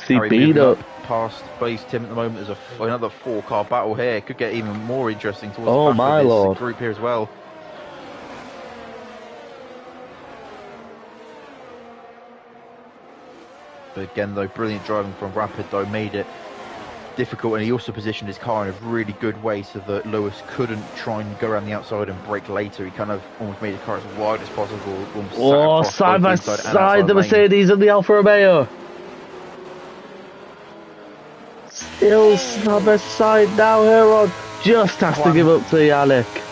See Bino past base Tim at the moment. There's another 4-car battle here. It could get even more interesting towards the back of this group here as well. But again though, brilliant driving from Rapid though made it difficult, and he also positioned his car in a really good way so that Lewis couldn't try and go around the outside and brake later. He kind of almost made his car as wide as possible. Oh, side by side the Mercedes and the Alfa Romeo. Still side by side now. Herod just has to give up to Yannick.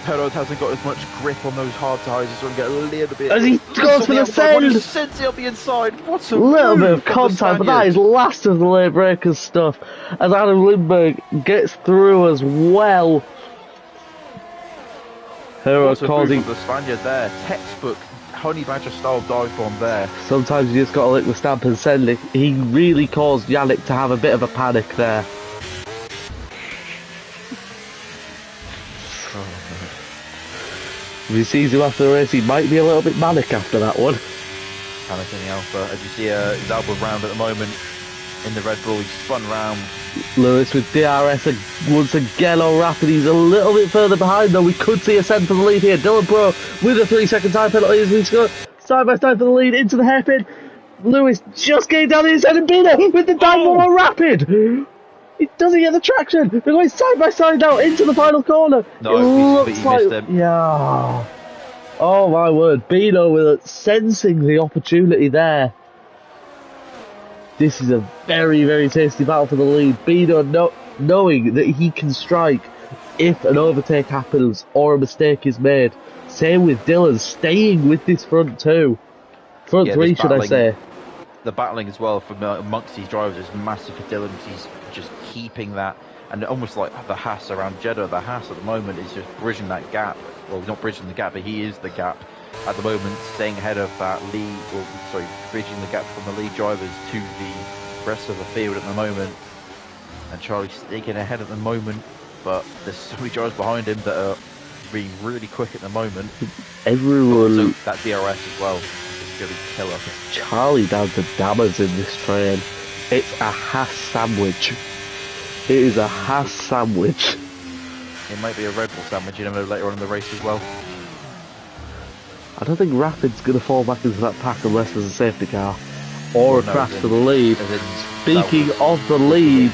Herod hasn't got as much grip on those hard tyres, so he get a little bit. As he goes for the send, sends it up the inside. What a little bit of contact, but that is last of the late breakers stuff. As Adam Lindbergh gets through as well. Herod causing the Spaniard there, textbook honey badger style dive bomb there. Sometimes you just got to lick the stamp and send it. He really caused Yannick to have a bit of a panic there. If he sees him after the race, he might be a little bit manic after that one. Panic in the Alpha. As you see, his Alpha round at the moment in the Red Bull. He's spun round. Lewis with DRS once again on Rapid. He's a little bit further behind though. We could see a send for the lead here. Dylan Pro with a 3-second time penalty as we go side by side for the lead into the hairpin. Lewis just getting down the inside and Bino with the downward on Rapid. He doesn't get the traction. They're going side by side now into the final corner. No, he missed him. Yeah. Oh my word. Bino with sensing the opportunity there. This is a very, very tasty battle for the lead. Bino knowing that he can strike if an overtake happens or a mistake is made. Same with Dylan, staying with this front two. Front three, should I say. the battling as well from amongst these drivers is massive for Dylan. He's just keeping that, and almost like the Haas around Jeddah. The Haas at the moment is just bridging that gap. Well, not bridging the gap, but he is the gap at the moment, staying ahead of that lead, or sorry, bridging the gap from the lead drivers to the rest of the field at the moment. And Charlie's sneaking ahead at the moment, but there's so many drivers behind him that are being really quick at the moment. Everyone. So that DRS as well is going to be killer. Charlie down to dammers in this train. It's a Haas sandwich. It is a Haas sandwich. It might be a Red Bull sandwich, you know, later on in the race as well. I don't think Rapid's going to fall back into that pack unless there's a safety car or a crash to the lead. Speaking of the lead,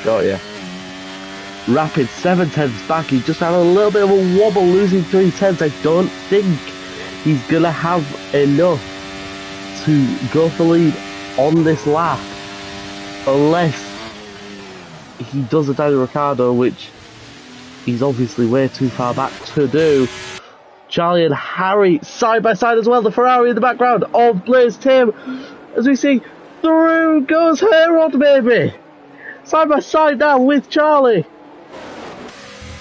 got ya. Rapid 7/10 back. He just had a little bit of a wobble, losing 3/10. I don't think he's going to have enough to go for the lead on this lap unless he does a Daniel Ricciardo, which he's obviously way too far back to do. Charlie and Harry side by side as well. The Ferrari in the background of Blaze Tim. As we see, through goes Herod, baby. Side by side now with Charlie.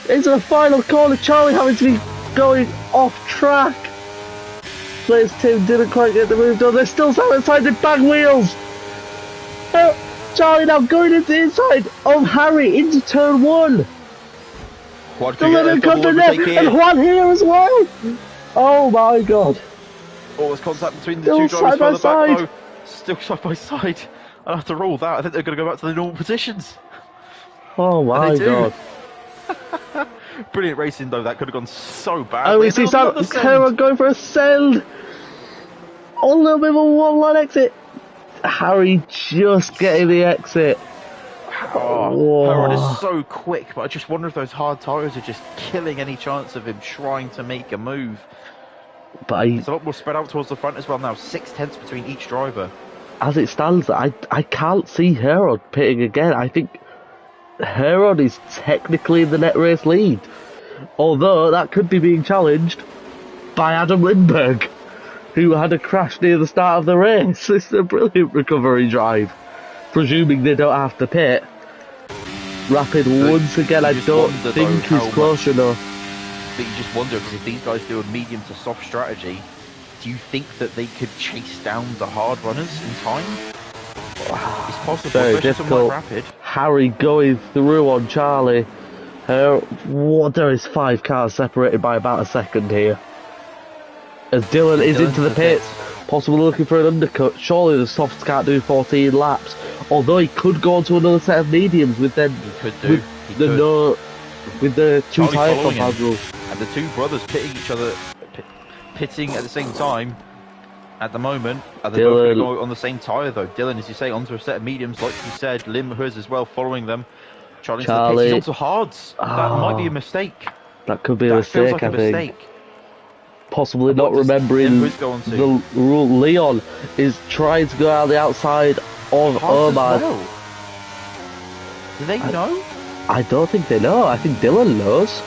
Into the final corner. Charlie having to be going off track. Blaze Tim didn't quite get the move done. They're still side by side with bag wheels. Charlie now going into the inside of Harry into turn 1. The limit cut the net, and Juan here as well. Oh my god. Oh, there's contact between the two drivers by the back though. Still side by side. And after all that, I think they're going to go back to the normal positions. Oh my god. Brilliant racing though, that could have gone so bad. And we see Sarah going for a send. A little bit of a one-line exit. Harry just getting the exit. Herod is so quick, but I just wonder if those hard tyres are just killing any chance of him trying to make a move. But it's a lot more spread out towards the front as well now, 6/10 between each driver. As it stands, I can't see Herod pitting again. I think Herod is technically in the net race lead, although that could be being challenged by Adam Lindbergh, who had a crash near the start of the race. It's a brilliant recovery drive, presuming they don't have to pit. Rapid once again, I don't think he's close enough. But you just wonder, because if these guys do a medium to soft strategy, do you think that they could chase down the hard runners in time? It's possible, very difficult. Rapid. Harry going through on Charlie. There is 5 cars separated by about a second here. As Dylan is into the pits, possibly looking for an undercut. Surely the softs can't do 14 laps. Although he could go on to another set of mediums with them. He could do. With the two tyre compound rules. And the two brothers pitting at the same time at the moment. Are they both going to go on the same tyre though? Dylan, as you say, onto a set of mediums, like you said. Lim Hers as well following them. Charlie into the pits. He's onto hards. That might be a mistake. That could be a mistake, feels like a mistake. Possibly not remembering the rule. Leon is trying to go out the outside of Omar. Well. Do they know? I don't think they know. I think Dylan knows.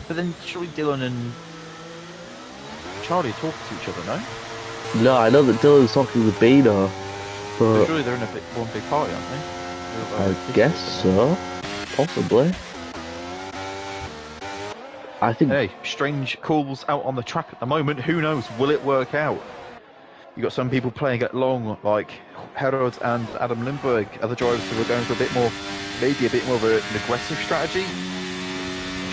But then surely Dylan and Charlie are talking to each other, no? No, I know that Dylan's talking with Bino. But surely they're in one big party, aren't they? I guess so. Possibly. I think. Hey, strange calls out on the track at the moment. Who knows? Will it work out? You got some people playing it long, like Herod and Adam Lindbergh, other drivers who are going for a bit more, maybe a bit more of an aggressive strategy,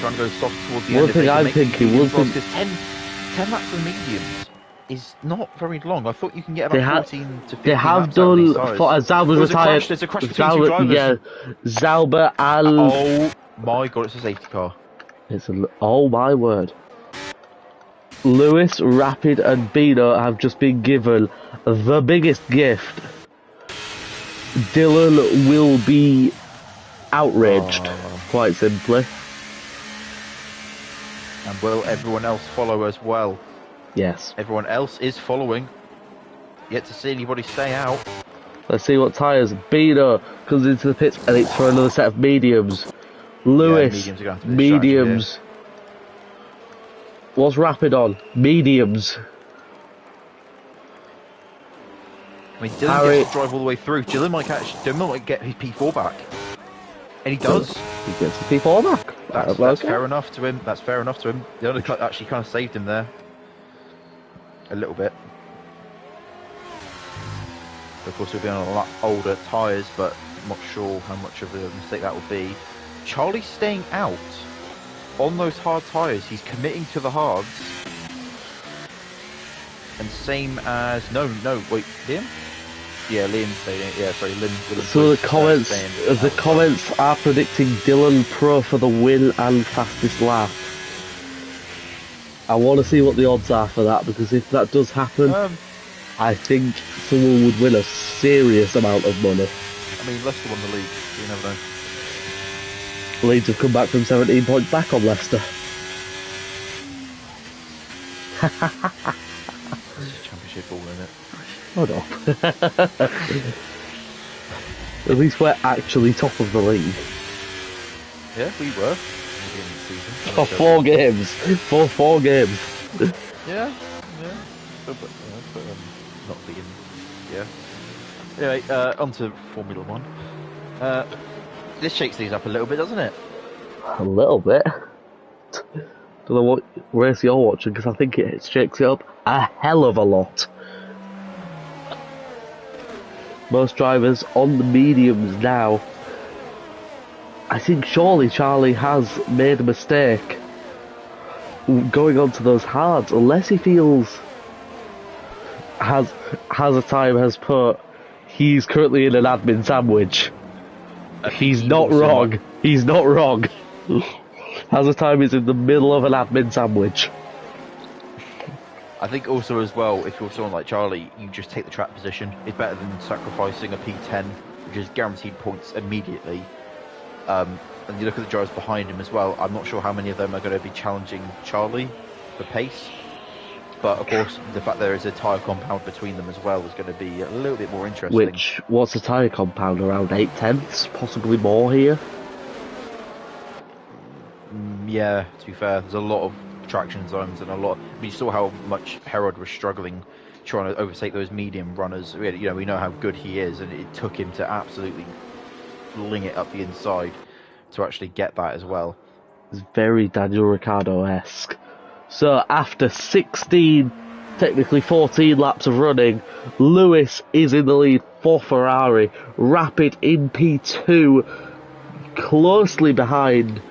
trying to go soft towards the end. One thing I'm thinking, because 10 laps of mediums is not very long. I thought you can get about 14 to 15 They have laps done. For Zalba's retired. There's a crash between two drivers. Yeah, Zalba and. Oh my god! It's a safety car. Oh my word. Lewis, Rapid and Bino have just been given the biggest gift. Dylan will be outraged, quite simply. And will everyone else follow as well? Yes. Everyone else is following. Yet to see anybody stay out. Let's see what tyres. Bino comes into the pits and it's for another set of mediums. Lewis, mediums. What's Rapid on? Mediums. I mean, Dylan Harry... gets to drive all the way through. Dylan might get his P4 back. And he does. He gets the P4 back. That's fair enough to him. That's fair enough to him. The undercut actually kind of saved him there. A little bit. Of course, he'll be on a lot older tyres, but I'm not sure how much of a mistake that will be. Charlie's staying out on those hard tyres. He's committing to the hards. And same as... No, wait, Liam? Yeah, Liam's staying. Yeah, sorry, Liam. So the comments are predicting Dylan Pro for the win and fastest lap. I want to see what the odds are for that, because if that does happen, I think someone would win a serious amount of money. I mean, Leicester won the league, so you never know. Leeds have come back from 17 points back on Leicester. Championship ball in it. Hold on. At least we're actually top of the league. Yeah, we were. Maybe in the season. For 4 games. For 4 games. Yeah. But not being. Yeah. Anyway, on to Formula 1. This shakes things up a little bit, doesn't it? A little bit. Don't know what race you're watching, because I think it shakes it up a hell of a lot. Most drivers on the mediums now. I think surely Charlie has made a mistake going on to those hards, unless he feels has a time has put he's currently in an admin sandwich. He's not wrong. He's not wrong. Has a time is in the middle of an admin sandwich. I think also as well, if you're someone like Charlie, you just take the track position. It's better than sacrificing a P10, which is guaranteed points immediately. And you look at the drivers behind him as well. I'm not sure how many of them are going to be challenging Charlie for pace. But of course, the fact there is a tyre compound between them as well is going to be a little bit more interesting. What's the tyre compound? Around 8/10, possibly more here? Yeah, to be fair, there's a lot of traction zones and a lot. I mean, you saw how much Herod was struggling trying to overtake those medium runners. We know how good he is, and it took him to absolutely fling it up the inside to actually get that as well. It's very Daniel Ricciardo-esque. So after 16, technically 14 laps of running, Lewis is in the lead for Ferrari. Rapid in P2, closely behind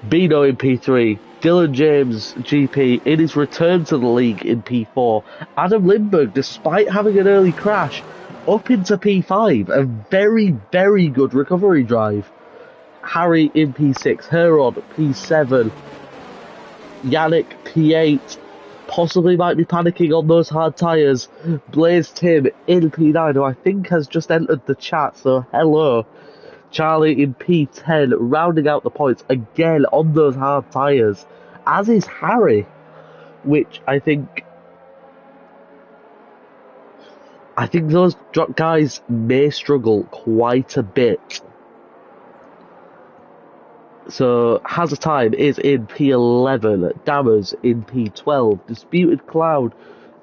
Bino in P3. Dylan James, GP, in his return to the league in P4. Adam Lindbergh, despite having an early crash, up into P5. A very, very good recovery drive. Harry in P6. Herod, P7. Yannick, P8. Possibly might be panicking on those hard tyres. Blaze Tim in P9, who I think has just entered the chat, so hello. Charlie in P10, rounding out the points again on those hard tyres, as is Harry, which I think those guys may struggle quite a bit. So, Has a Time is in P11, Dammers in P12, Disputed Cloud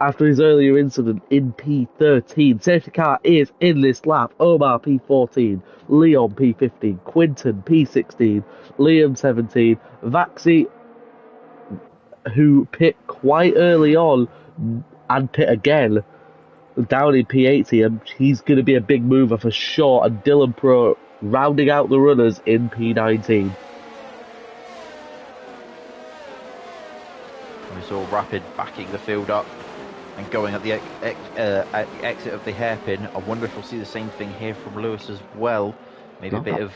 after his earlier incident in P13. Safety car is in this lap. Omar P14, Leon P15, Quinton P16, Liam 17, Vaxi, who pit quite early on and pit again, down in P80, and he's going to be a big mover for sure. And Dylan Pro rounding out the runners in P19. We saw Rapid backing the field up and going at the exit of the hairpin. I wonder if we'll see the same thing here from Lewis as well. Maybe a bit of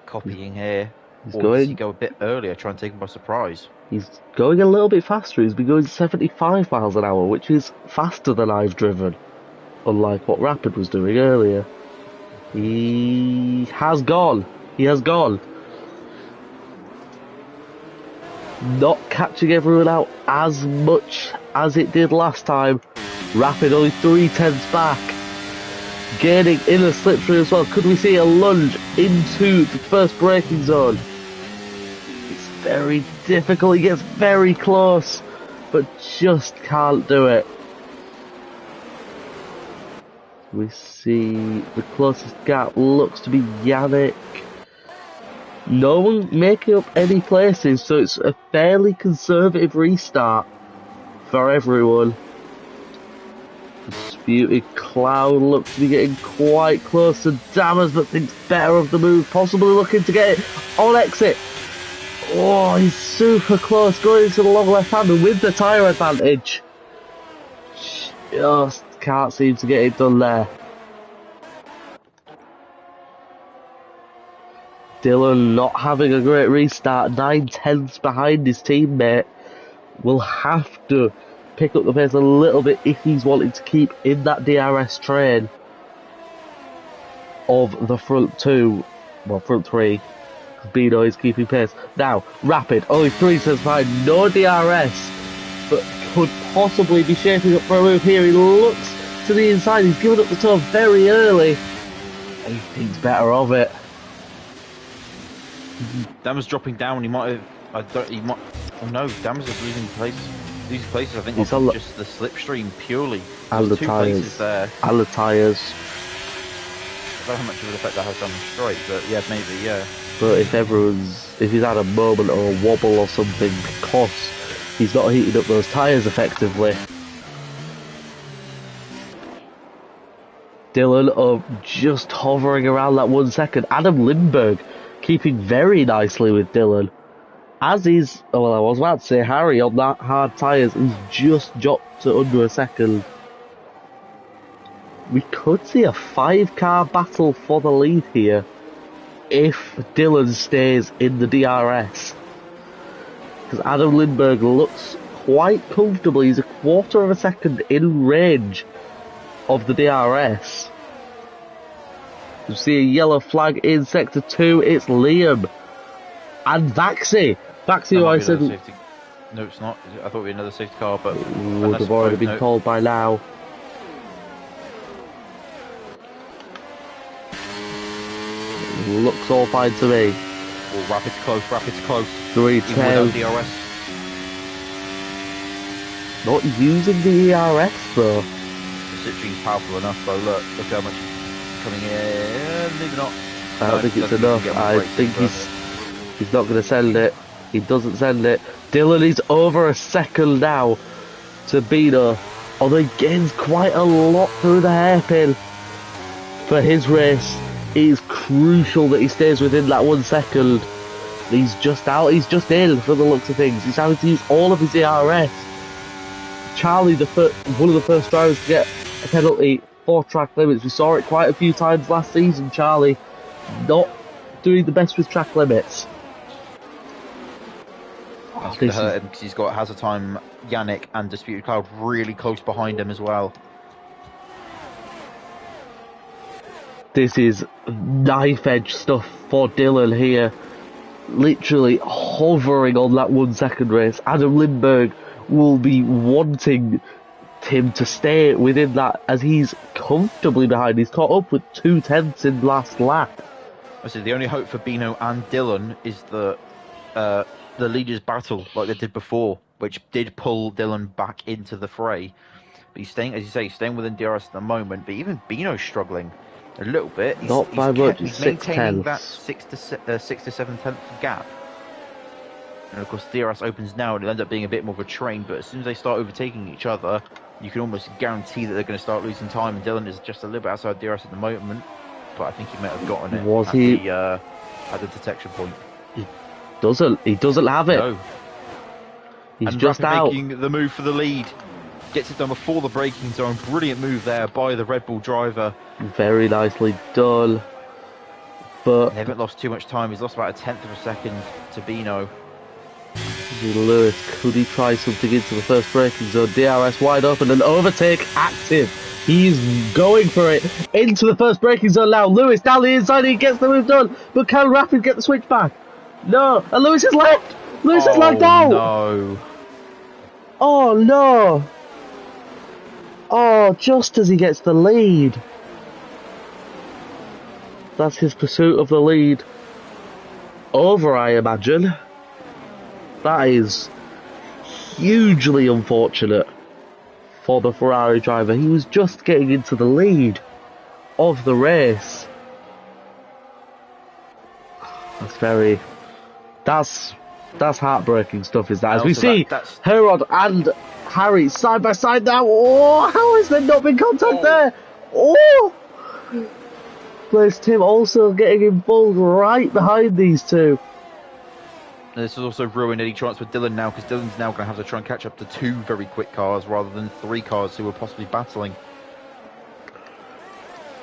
copying here. Or does he go a bit earlier, try and take him by surprise? He's going a little bit faster. He's been going 75 miles an hour, which is faster than I've driven. Unlike what Rapid was doing earlier. He has gone. Not catching everyone out as much as it did last time. Rapid only 3/10 back. Gaining in a slipstream as well. Could we see a lunge into the first braking zone? It's very difficult. He gets very close, but just can't do it. We see the closest gap looks to be Yannick. No one making up any places, so it's a fairly conservative restart for everyone. Disputed Cloud looks to be getting quite close to Dammers, but thinks better of the move, possibly looking to get it on exit. Oh, he's super close, going into the long left-hander with the tyre advantage. Just can't seem to get it done there. Dylan not having a great restart, 9/10 behind his teammate. Will have to pick up the pace a little bit if he's wanting to keep in that DRS train of the front two, well, front three. Bino is keeping pace. Now, Rapid, only 3 seconds behind, no DRS, but could possibly be shaping up for a move here. He looks to the inside, he's given up the toe very early, and he thinks better of it. Dam's dropping down. He might have. Oh no, Dam's is losing places. Losing places. I think it's just the slipstream purely. And the two tyres. places there. And the tyres. I don't know how much of an effect that has on the straight, but yeah, maybe, yeah. But if he's had a moment or a wobble or something because he's not heating up those tyres effectively. Dylan just hovering around that 1 second. Adam Lindberg keeping very nicely with Dylan. As is, well, I was about to say Harry on that hard tyres. He's just dropped to under a second. We could see a 5-car battle for the lead here if Dylan stays in the DRS. Because Adam Lindberg looks quite comfortable. He's a quarter of a second in range of the DRS. You see a yellow flag in sector 2. It's Liam and Vaxi. Vaxi, who I said... No, it's not. I thought it was another safety car, but... would have already been called by now. Looks all fine to me. Oh, Rapid's close, Rapid's close. 310. DRS. Not using the ERS though. The Citroen's powerful enough, though. Look how much is coming in. Maybe not. I don't think it's enough. I think he's not going to send it. He doesn't send it. Dylan is over a second now to Bino. Although he gains quite a lot through the hairpin for his race. It is crucial that he stays within that 1 second. He's just out. He's just in for the looks of things. He's having to use all of his ERS. Charlie, one of the first drivers to get a penalty for track limits. We saw it quite a few times last season. Charlie not doing the best with track limits. That's going to hurt him because he's got Hazard Time, Yannick and Disputed Cloud really close behind him as well. This is knife edge stuff for Dylan here. Literally hovering on that 1 second race. Adam Lindberg will be wanting him to stay within that as he's comfortably behind. He's caught up with 2/10 in last lap. I see. The only hope for Bino and Dylan is the leaders battle like they did before, which did pull Dylan back into the fray. But he's staying, as you say, staying within DRS at the moment. But even Bino's struggling a little bit. Not by much. He's 6 maintaining tenths. that 6 to 7 tenth gap. And of course, DRS opens now, and it'll end up being a bit more of a train. But as soon as they start overtaking each other, you can almost guarantee that they're going to start losing time. And Dylan is just a little bit outside DRS at the moment, but I think he might have gotten it at the detection point. He doesn't have it. No. He's and just out. Making the move for the lead. Gets it done before the braking zone. Brilliant move there by the Red Bull driver. Very nicely done. But they haven't lost too much time. He's lost about a tenth of a second to Bino. Lewis, could he try something into the first braking zone? DRS wide open and overtake active. He's going for it into the first braking zone now. Lewis down the inside, he gets the move done. But can Rapid get the switch back? No, and Lewis is left. Lewis is lagged out. No. Oh no. Oh, just as he gets the lead. That's his pursuit of the lead. Over, I imagine. That is hugely unfortunate for the Ferrari driver. He was just getting into the lead. of the race. That's heartbreaking stuff, is that? As we see Herod and Harry side by side now. Oh, how has there not been contact there? Oh! There's Tim also getting involved right behind these two. This has also ruined any chance for Dylan now, because Dylan's now going to have to try and catch up to 2 very quick cars rather than 3 cars who are possibly battling.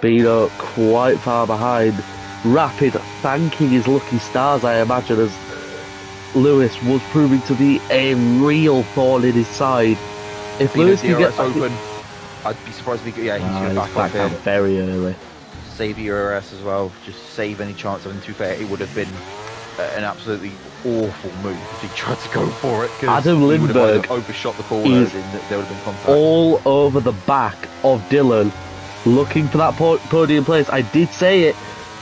Bino quite far behind. Rapid thanking his lucky stars, I imagine, as Lewis was proving to be a real thorn in his side. If Lewis can get open, I'd be surprised if he he's going to back up very early. Save your ERS as well, just save any chance of him. To be fair, it would have been an absolutely awful move if he tried to go for it. Adam Lindbergh overshot the corner, and there would have been contact. All over the back of Dylan, looking for that podium place. I did say it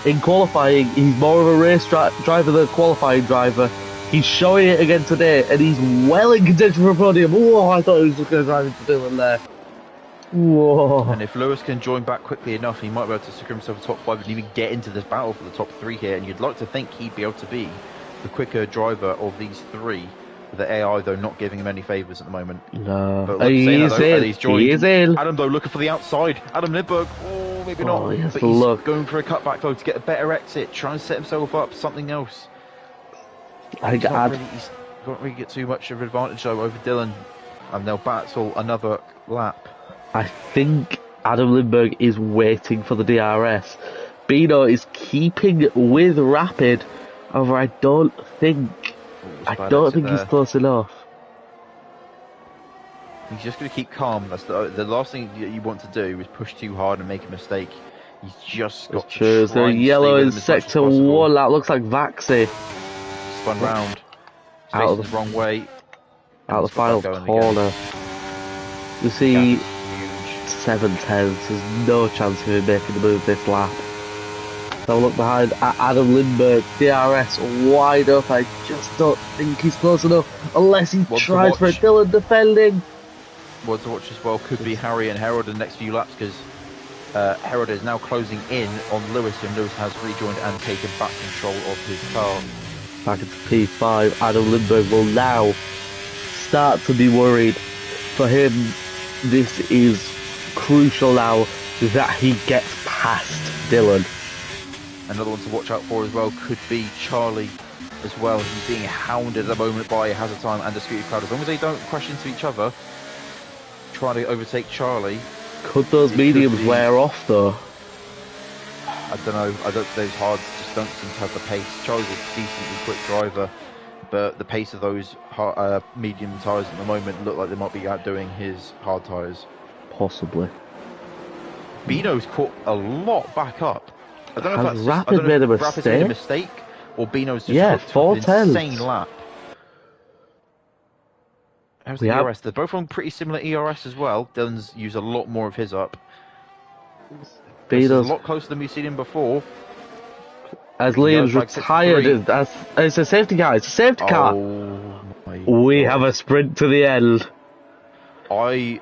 in qualifying, he's more of a race driver than a qualifying driver. He's showing it again today, and he's well in contention for a podium. Oh, I thought he was just going to drive into Dylan there. Whoa. And if Lewis can join back quickly enough, he might be able to secure himself a top 5 and even get into this battle for the top 3 here. And you'd like to think he'd be able to be the quicker driver of these 3. The AI, though, not giving him any favours at the moment. No. But like He is in. Adam, though, looking for the outside. Adam Lindbergh, maybe not. But he's going for a cutback, though, to get a better exit. Trying to set himself up, something else. He's not really get too much of an advantage, though, over Dylan. And they'll battle another lap. I think Adam Lindbergh is waiting for the DRS. Bino is keeping with Rapid. However, I don't think he's close enough. He's just going to keep calm. That's the last thing you want to do is push too hard and make a mistake. He's just got to try and yellow in sector 1. That looks like Vaxi. Spun round. Out of the wrong way. Out of the final corner. You see 7/10. There's no chance of him making the move this lap. So look behind at Adam Lindbergh, DRS wide up. I just don't think he's close enough unless he tries for it. Dylan defending. One to watch as well could be Harry and Herod in the next few laps, because Herod is now closing in on Lewis, and Lewis has rejoined and taken back control of his car. Back into P5, Adam Lindbergh will now start to be worried. For him, this is crucial now that he gets past Dylan. Another one to watch out for as well could be Charlie as well. He's being hounded at the moment by Hazard Time and the Scooty Cloud. As long as they don't crash into each other, trying to overtake Charlie. Could those mediums wear off though? I don't know. Those hards just don't seem to have the pace. Charlie's a decently quick driver, but the pace of those medium tyres at the moment look like they might be outdoing his hard tyres. Possibly. Bino's caught a lot back up. I don't know if that's Rapid made a mistake, or Bino's just an insane lap. How's the ERS? They're both on pretty similar ERS as well. Dylan's used a lot more of his up. Bino's a lot closer than we've seen him before. As Liam's retired, it's a safety car. It's a safety car. We have a sprint to the end. I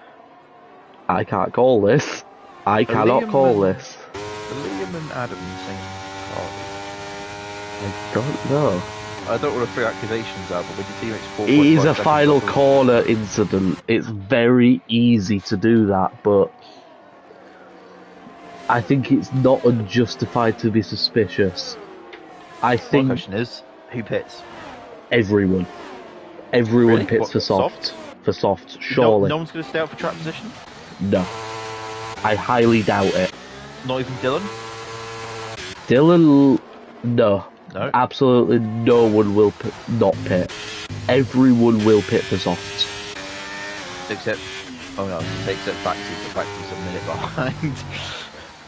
can't call this. I cannot call this. Liam and Adam in the same car? I don't know. I don't want to throw accusations out, but when your team makes 4 it is a final corner incident. It's very easy to do that, but I think it's not unjustified to be suspicious. I think the question is, who pits? Everyone. Everyone pits for soft. For soft, surely. No one's going to stay out for track position? No. I highly doubt it. Not even Dylan? Dylan, no. No? Absolutely no one will not pit. Everyone will pit for softs. Except Baxi, but Baxi's a minute behind.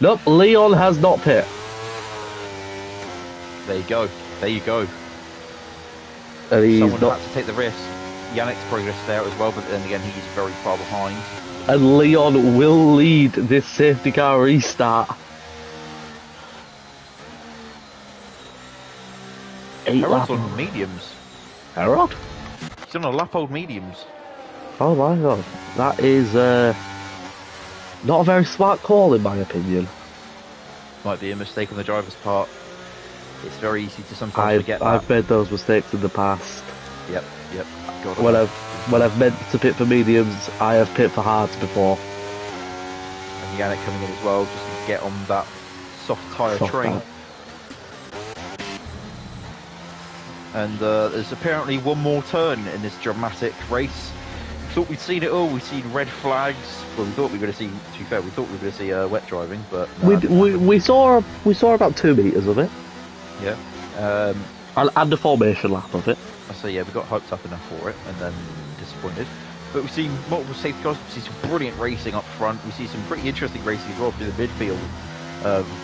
Nope, Leon has not pit. There you go. There you go. And he's Someone had to take the risk. Yannick's progress there as well, but then again he's very far behind. And Leon will lead this safety car restart. Herod's on mediums. Herod? He's on a lap old mediums. Oh my god. That is not a very smart call in my opinion. Might be a mistake on the driver's part. It's very easy to sometimes forget that. I've made those mistakes in the past. Yep. When I've meant to pit for mediums, I have pit for hards before. And Yannick coming in as well, just to get on that soft tyre train. And there's apparently one more turn in this dramatic race. We thought we'd seen it all. We've seen red flags. Well, we thought we were going to see. To be fair, we thought we were going to see wet driving, but we saw about 2 meters of it. Yeah. And a formation lap of it. I say yeah, we got hyped up enough for it, and then disappointed. But we've seen multiple safety cars. We see some brilliant racing up front. We see some pretty interesting racing as well through the midfield.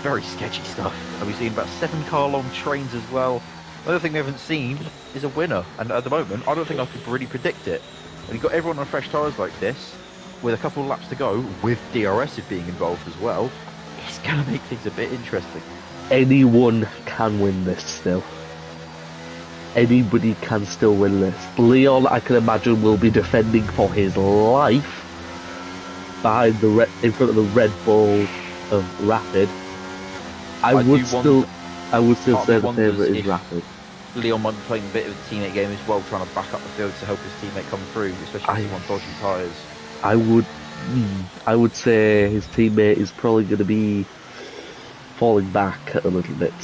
Very sketchy stuff. And we've seen about 7-car long trains as well. Another thing we haven't seen is a winner, and at the moment, I don't think I could really predict it. When you've got everyone on fresh tyres like this, with a couple of laps to go, with DRS being involved as well, it's going to make things a bit interesting. Anyone can win this still. Anybody can still win this. Leon, I can imagine, will be defending for his life behind in front of the Red Bull of Rapid. I would still say the favourite is Rapid. Leon might be playing a bit of a teammate game as well, trying to back up the field to help his teammate come through, especially if he's on dodgy tyres. I would say his teammate is probably going to be falling back a little bit.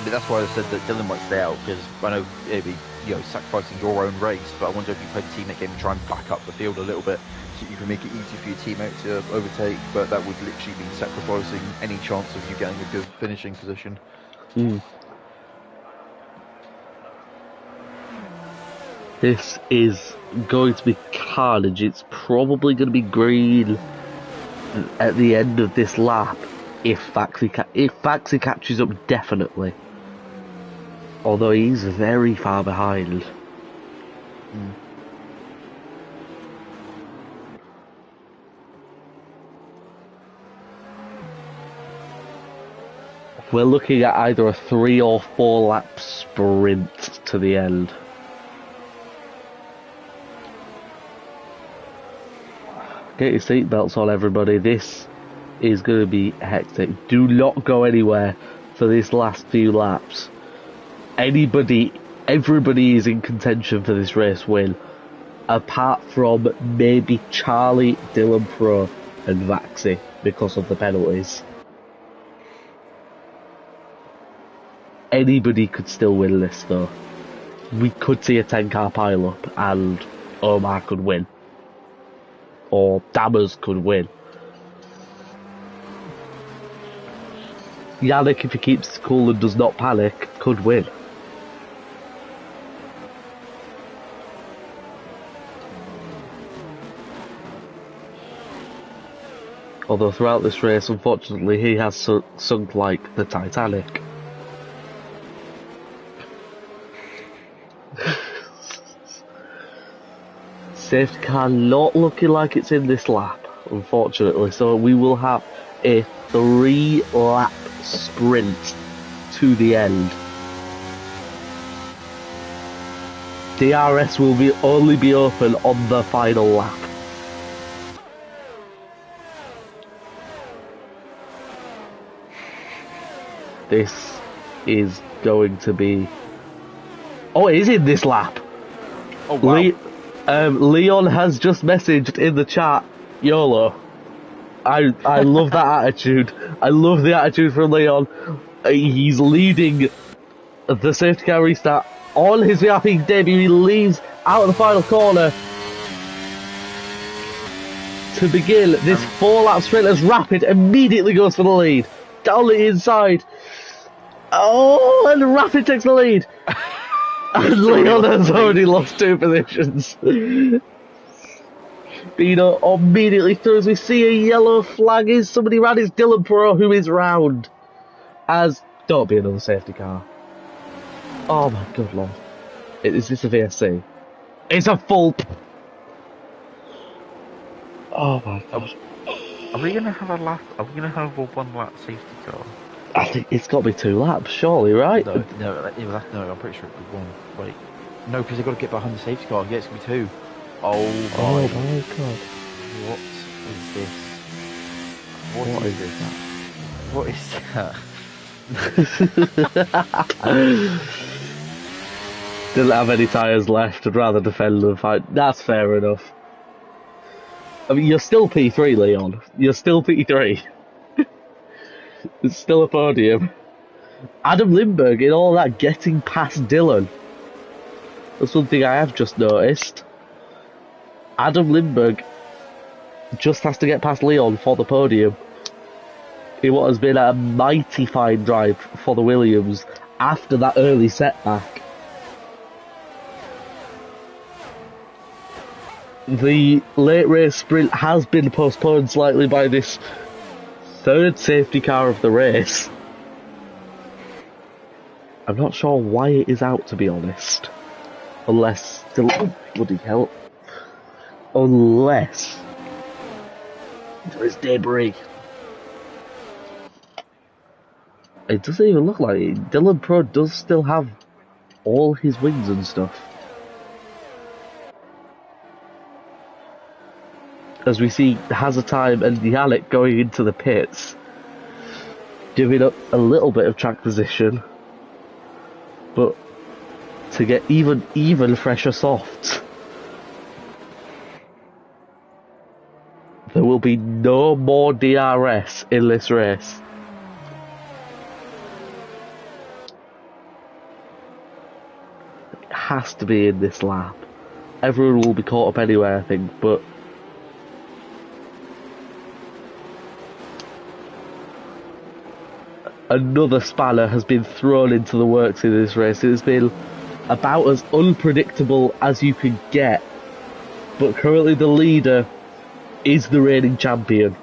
But that's why I said that Dylan might stay out, because I know maybe sacrificing your own race, but I wonder if you play the teammate game and try and back up the field a little bit so you can make it easy for your teammate to overtake, but that would literally be sacrificing any chance of you getting a good finishing position. This is going to be carnage. It's probably going to be green at the end of this lap if Faxi catches up, definitely. Although he's very far behind. We're looking at either a 3 or 4 lap sprint to the end. Get your seatbelts on, everybody. This is going to be hectic. Do not go anywhere for this last few laps. Everybody is in contention for this race win, apart from maybe Charlie, Dylan Pro, and Vaxi because of the penalties. Anybody could still win this, though. We could see a 10-car pile-up, and Omar could win. Or Dammers could win. Yannick, if he keeps cool and does not panic, could win. Although throughout this race, unfortunately, he has sunk like the Titanic. Safety car not looking like it's in this lap, unfortunately, so we will have a 3-lap sprint to the end. DRS will only be open on the final lap. This is going to be... Oh, it is in this lap! Oh, wow. Leon has just messaged in the chat, YOLO. I love that attitude. I love the attitude from Leon. He's leading the safety car restart on his VRP debut. He leaves out of the final corner to begin this 4-lap sprint as Rapid immediately goes for the lead. Down the inside. Oh, and Rapid takes the lead. And Leon has already lost 2 positions. Bino immediately through as we see a yellow flag. Is somebody round? It's Dylan Pro who is round. As don't be another safety car. Oh my good lord. Is this a VSC? It's a full. Oh my gosh. Are we gonna have a lap? Are we gonna have a 1-lap safety car? I think it's got to be 2 laps, surely, right? No, I'm pretty sure it could be 1. Wait, no, because they've got to get behind the safety car. Yeah, it's gonna be 2. Oh my god. What is this? What is it? What is that? Didn't have any tyres left. I'd rather defend than fight. That's fair enough. I mean, you're still P3, Leon. You're still P3. It's still a podium. Adam Lindbergh, in all that, getting past Dylan. That's something I have just noticed. Adam Lindbergh just has to get past Leon for the podium. In what has been a mighty fine drive for the Williams after that early setback. The late race sprint has been postponed slightly by this third safety car of the race. I'm not sure why it is out, to be honest. Unless... Oh, bloody hell. Unless... there is debris. It doesn't even look like it. Dylan Pro does still have all his wings and stuff. As we see Hazard Time and Yannick going into the pits, giving up a little bit of track position, but to get even fresher softs. There will be no more DRS in this race. It has to be in this lap. Everyone will be caught up anyway, I think, but another spanner has been thrown into the works in this race. It has been about as unpredictable as you could get, but currently the leader is the reigning champion,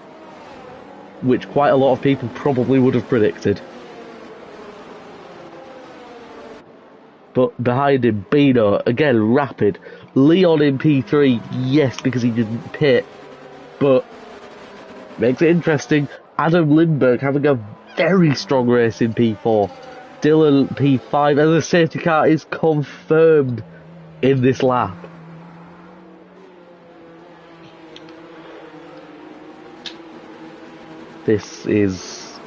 which quite a lot of people probably would have predicted. But behind him, Bino, again rapid. Leon in P3, yes, because he didn't pit, but makes it interesting. Adam Lindbergh having a very strong race in P4. Dylan P5, and the safety car is confirmed in this lap. This is...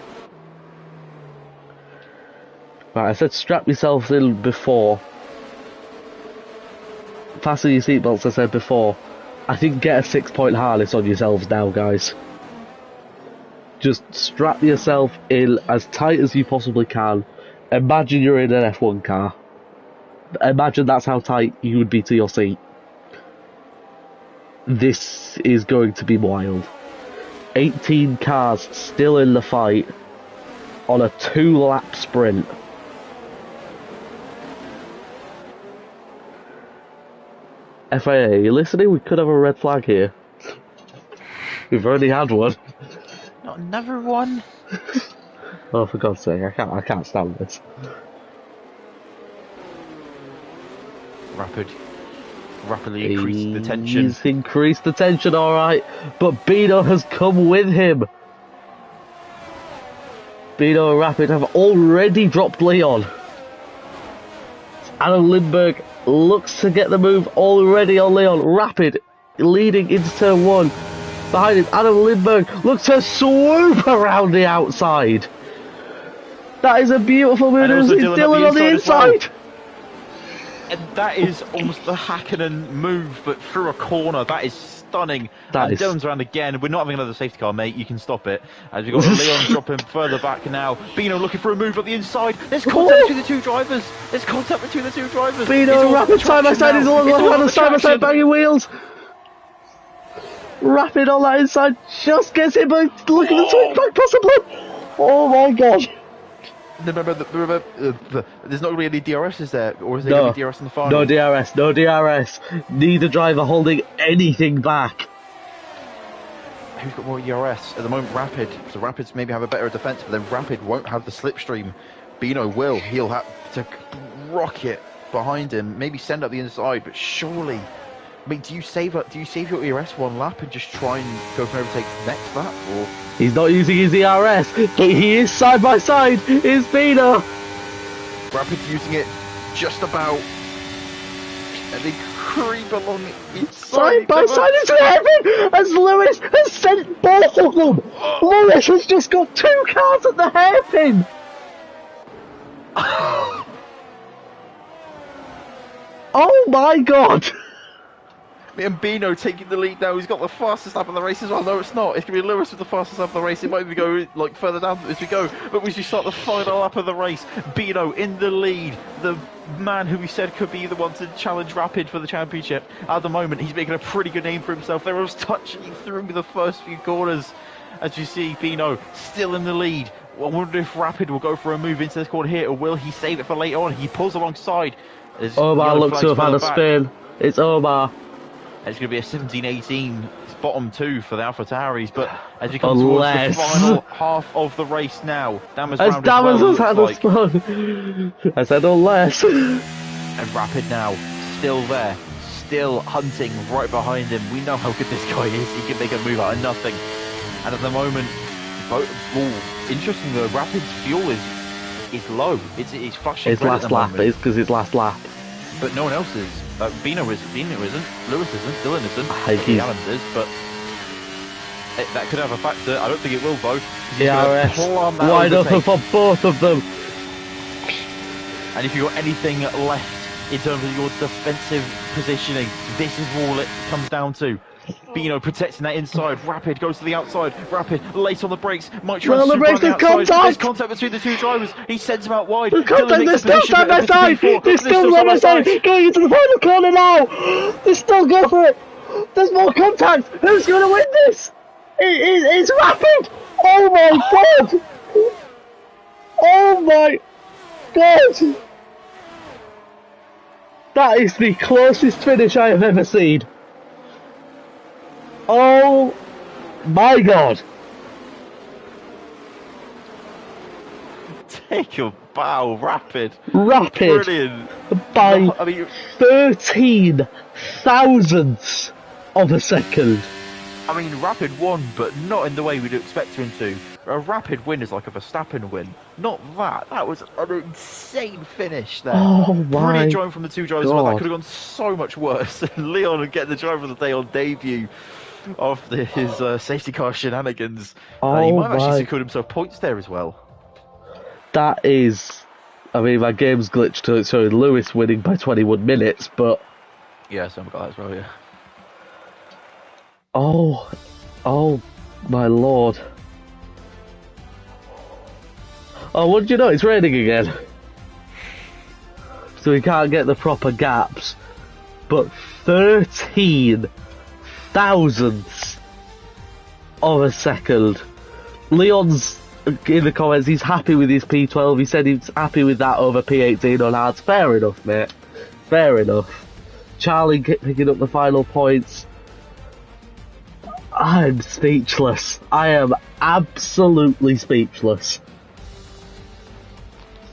Right, I said strap yourselves in before. Fasten your seatbelts, I said before. I think get a 6-point harness on yourselves now, guys. Just strap yourself in as tight as you possibly can. Imagine you're in an F1 car. Imagine that's how tight you would be to your seat. This is going to be wild. 18 cars still in the fight on a 2-lap sprint. FIA, are you listening? We could have a red flag here. We've already had one. Not another one. Oh, for God's sake, I can't stand this. Rapidly increased the tension. He's increased the tension, alright. But Bino has come with him. Bino and Rapid have already dropped Leon. Adam Lindbergh looks to get the move already on Leon. Rapid leading into turn 1. Behind him, Adam Lindbergh looks to swoop around the outside. That is a beautiful move. It's Dylan on the inside. And that is almost the Hakkinen move, but through a corner. That is stunning. Dylan's around again. We're not having another safety car, mate. You can stop it. As we've got Leon dropping further back now. Bino looking for a move up the inside. There's contact between the two drivers. Bino rapid side by side. He's along the side by side banging wheels. Rapid on that inside. Just gets hit, but look at the switchback possibly. Oh my god. Remember, there's not really any DRS, is there? Or is there going to be DRS in the final? No DRS. Neither driver holding anything back. Who's got more DRS? At the moment, Rapid. So Rapids maybe have a better defence, but then Rapid won't have the slipstream. Bino will. He'll have to rocket behind him, maybe send up the inside, but surely... I mean, do you save your ERS one lap and just try and go for an overtake next lap, or...? He's not using his ERS, but he is side by side. It's Bino. Rapid using it just about and they creep along inside. Side by side into heaven as Lewis has sent both of them. Lewis has just got 2 cars at the hairpin. Oh my god! And Bino taking the lead now. He's got the fastest lap of the race as well. No, it's not. It's going to be Lewis with the fastest lap of the race. It might even go like further down as we go. But as we start the final lap of the race, Bino in the lead. The man who we said could be the one to challenge Rapid for the championship. At the moment, he's making a pretty good name for himself. They're almost touching through the first few corners. As you see, Bino still in the lead. I wonder if Rapid will go for a move into this corner here, or will he save it for later on? He pulls alongside. Omar looks to have had a spin. It's Omar. It's going to be a 17-18 bottom 2 for the AlphaTauris, but as we come towards the final half of the race now, Damas as round Damas as has well, had a spin. I said unless. And Rapid now, still there, still hunting right behind him. We know how good this guy is. He can make a move out of nothing. And at the moment, interesting though, Rapid's fuel is low. It's flashing. His last lap is because his last lap. But no one else is. Bino isn't, Lewis isn't, Dylan isn't, Adams is, but that could have a factor. I don't think it will though. DRS wide open for both of them. And if you've got anything left in terms of your defensive positioning, this is all it comes down to. Bino protecting that inside. Rapid goes to the outside. Rapid late on the brakes. Might try to brakes, the contact. There's contact between the two drivers. He sends him out wide. The contact, they're still side by side. They're still side by side. Going into the final corner now. They still go for it. There's more contact. Who's going to win this? It's Rapid. Oh my god. Oh my god. That is the closest finish I have ever seen. Oh my god. Take your bow, Rapid. Brilliant. By 13 thousandths of a second. I mean, Rapid won, but not in the way we'd expect him to. A Rapid win is like a Verstappen win. Not that. That was an insane finish there. Oh my Brilliant driving from the two drivers. God. That could have gone so much worse. Leon would get the driver of the day on debut after his safety car shenanigans. He might have actually secured himself points there as well. That is... I mean, my game's glitched, so Lewis winning by 21 minutes, but... Yeah, so I've got that as well, yeah. Oh my lord. Oh, what did you know? It's raining again. So we can't get the proper gaps. But 13 thousandths of a second. Leon's in the comments, he's happy with his P12. He said he's happy with that over P18 on hards. Fair enough, mate. Fair enough. Charlie picking up the final points. I'm speechless. I am absolutely speechless.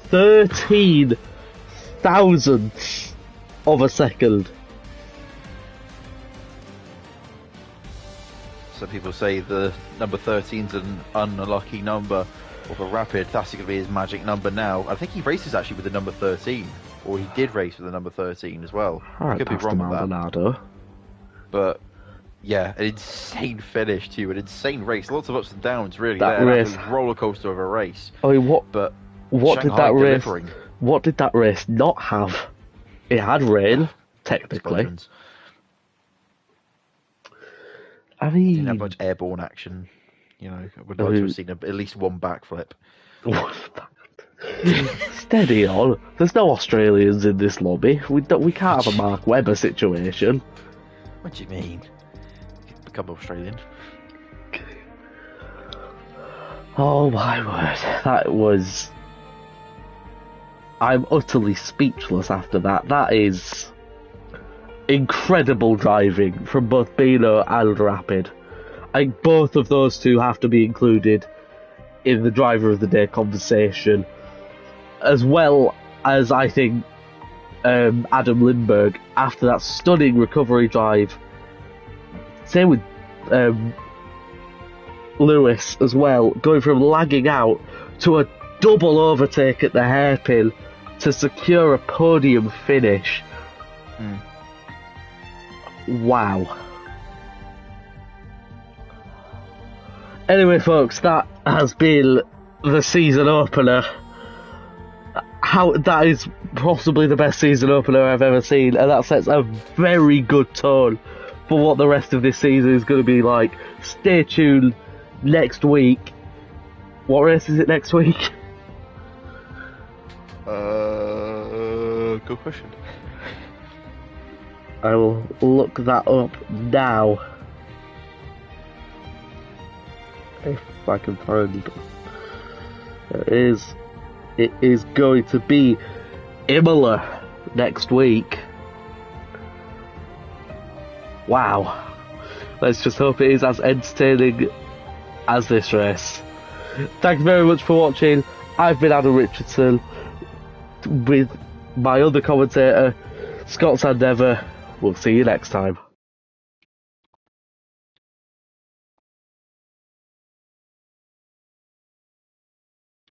13 thousandths of a second. Some people say the number 13's an unlucky number for Rapid. That's going to be his magic number now. I think he races actually with the number 13, or he did race with the number 13 as well. Right, could be wrong with Maldonado. that. But yeah, an insane finish too, an insane race. Lots of ups and downs, really. That race, roller coaster of a race. I mean, what Shanghai did that race? delivering. What did that race not have? It had rain, technically. Explosions. I mean, Didn't have much airborne action. You know, I would like to have seen at least one backflip. Steady on. There's no Australians in this lobby. We can't have a Mark Webber situation. What do you mean? Become Australian. Oh my word, that was... I'm utterly speechless after that. That is incredible driving from both Bino and Rapid. I think both of those two have to be included in the driver of the day conversation, as well as I think Adam Lindbergh after that stunning recovery drive. Same with Lewis as well, going from lagging out to a double overtake at the hairpin to secure a podium finish. Wow. Anyway, folks, that has been the season opener. That is possibly the best season opener I've ever seen, and that sets a very good tone for what the rest of this season is going to be like. Stay tuned next week. What race is it next week? Good question. I will look that up now. If I can find it is going to be Imola next week. Wow. Let's just hope it is as entertaining as this race. Thank you very much for watching. I've been Adam Richardson with my other commentator, Scott Sandever. We'll see you next time.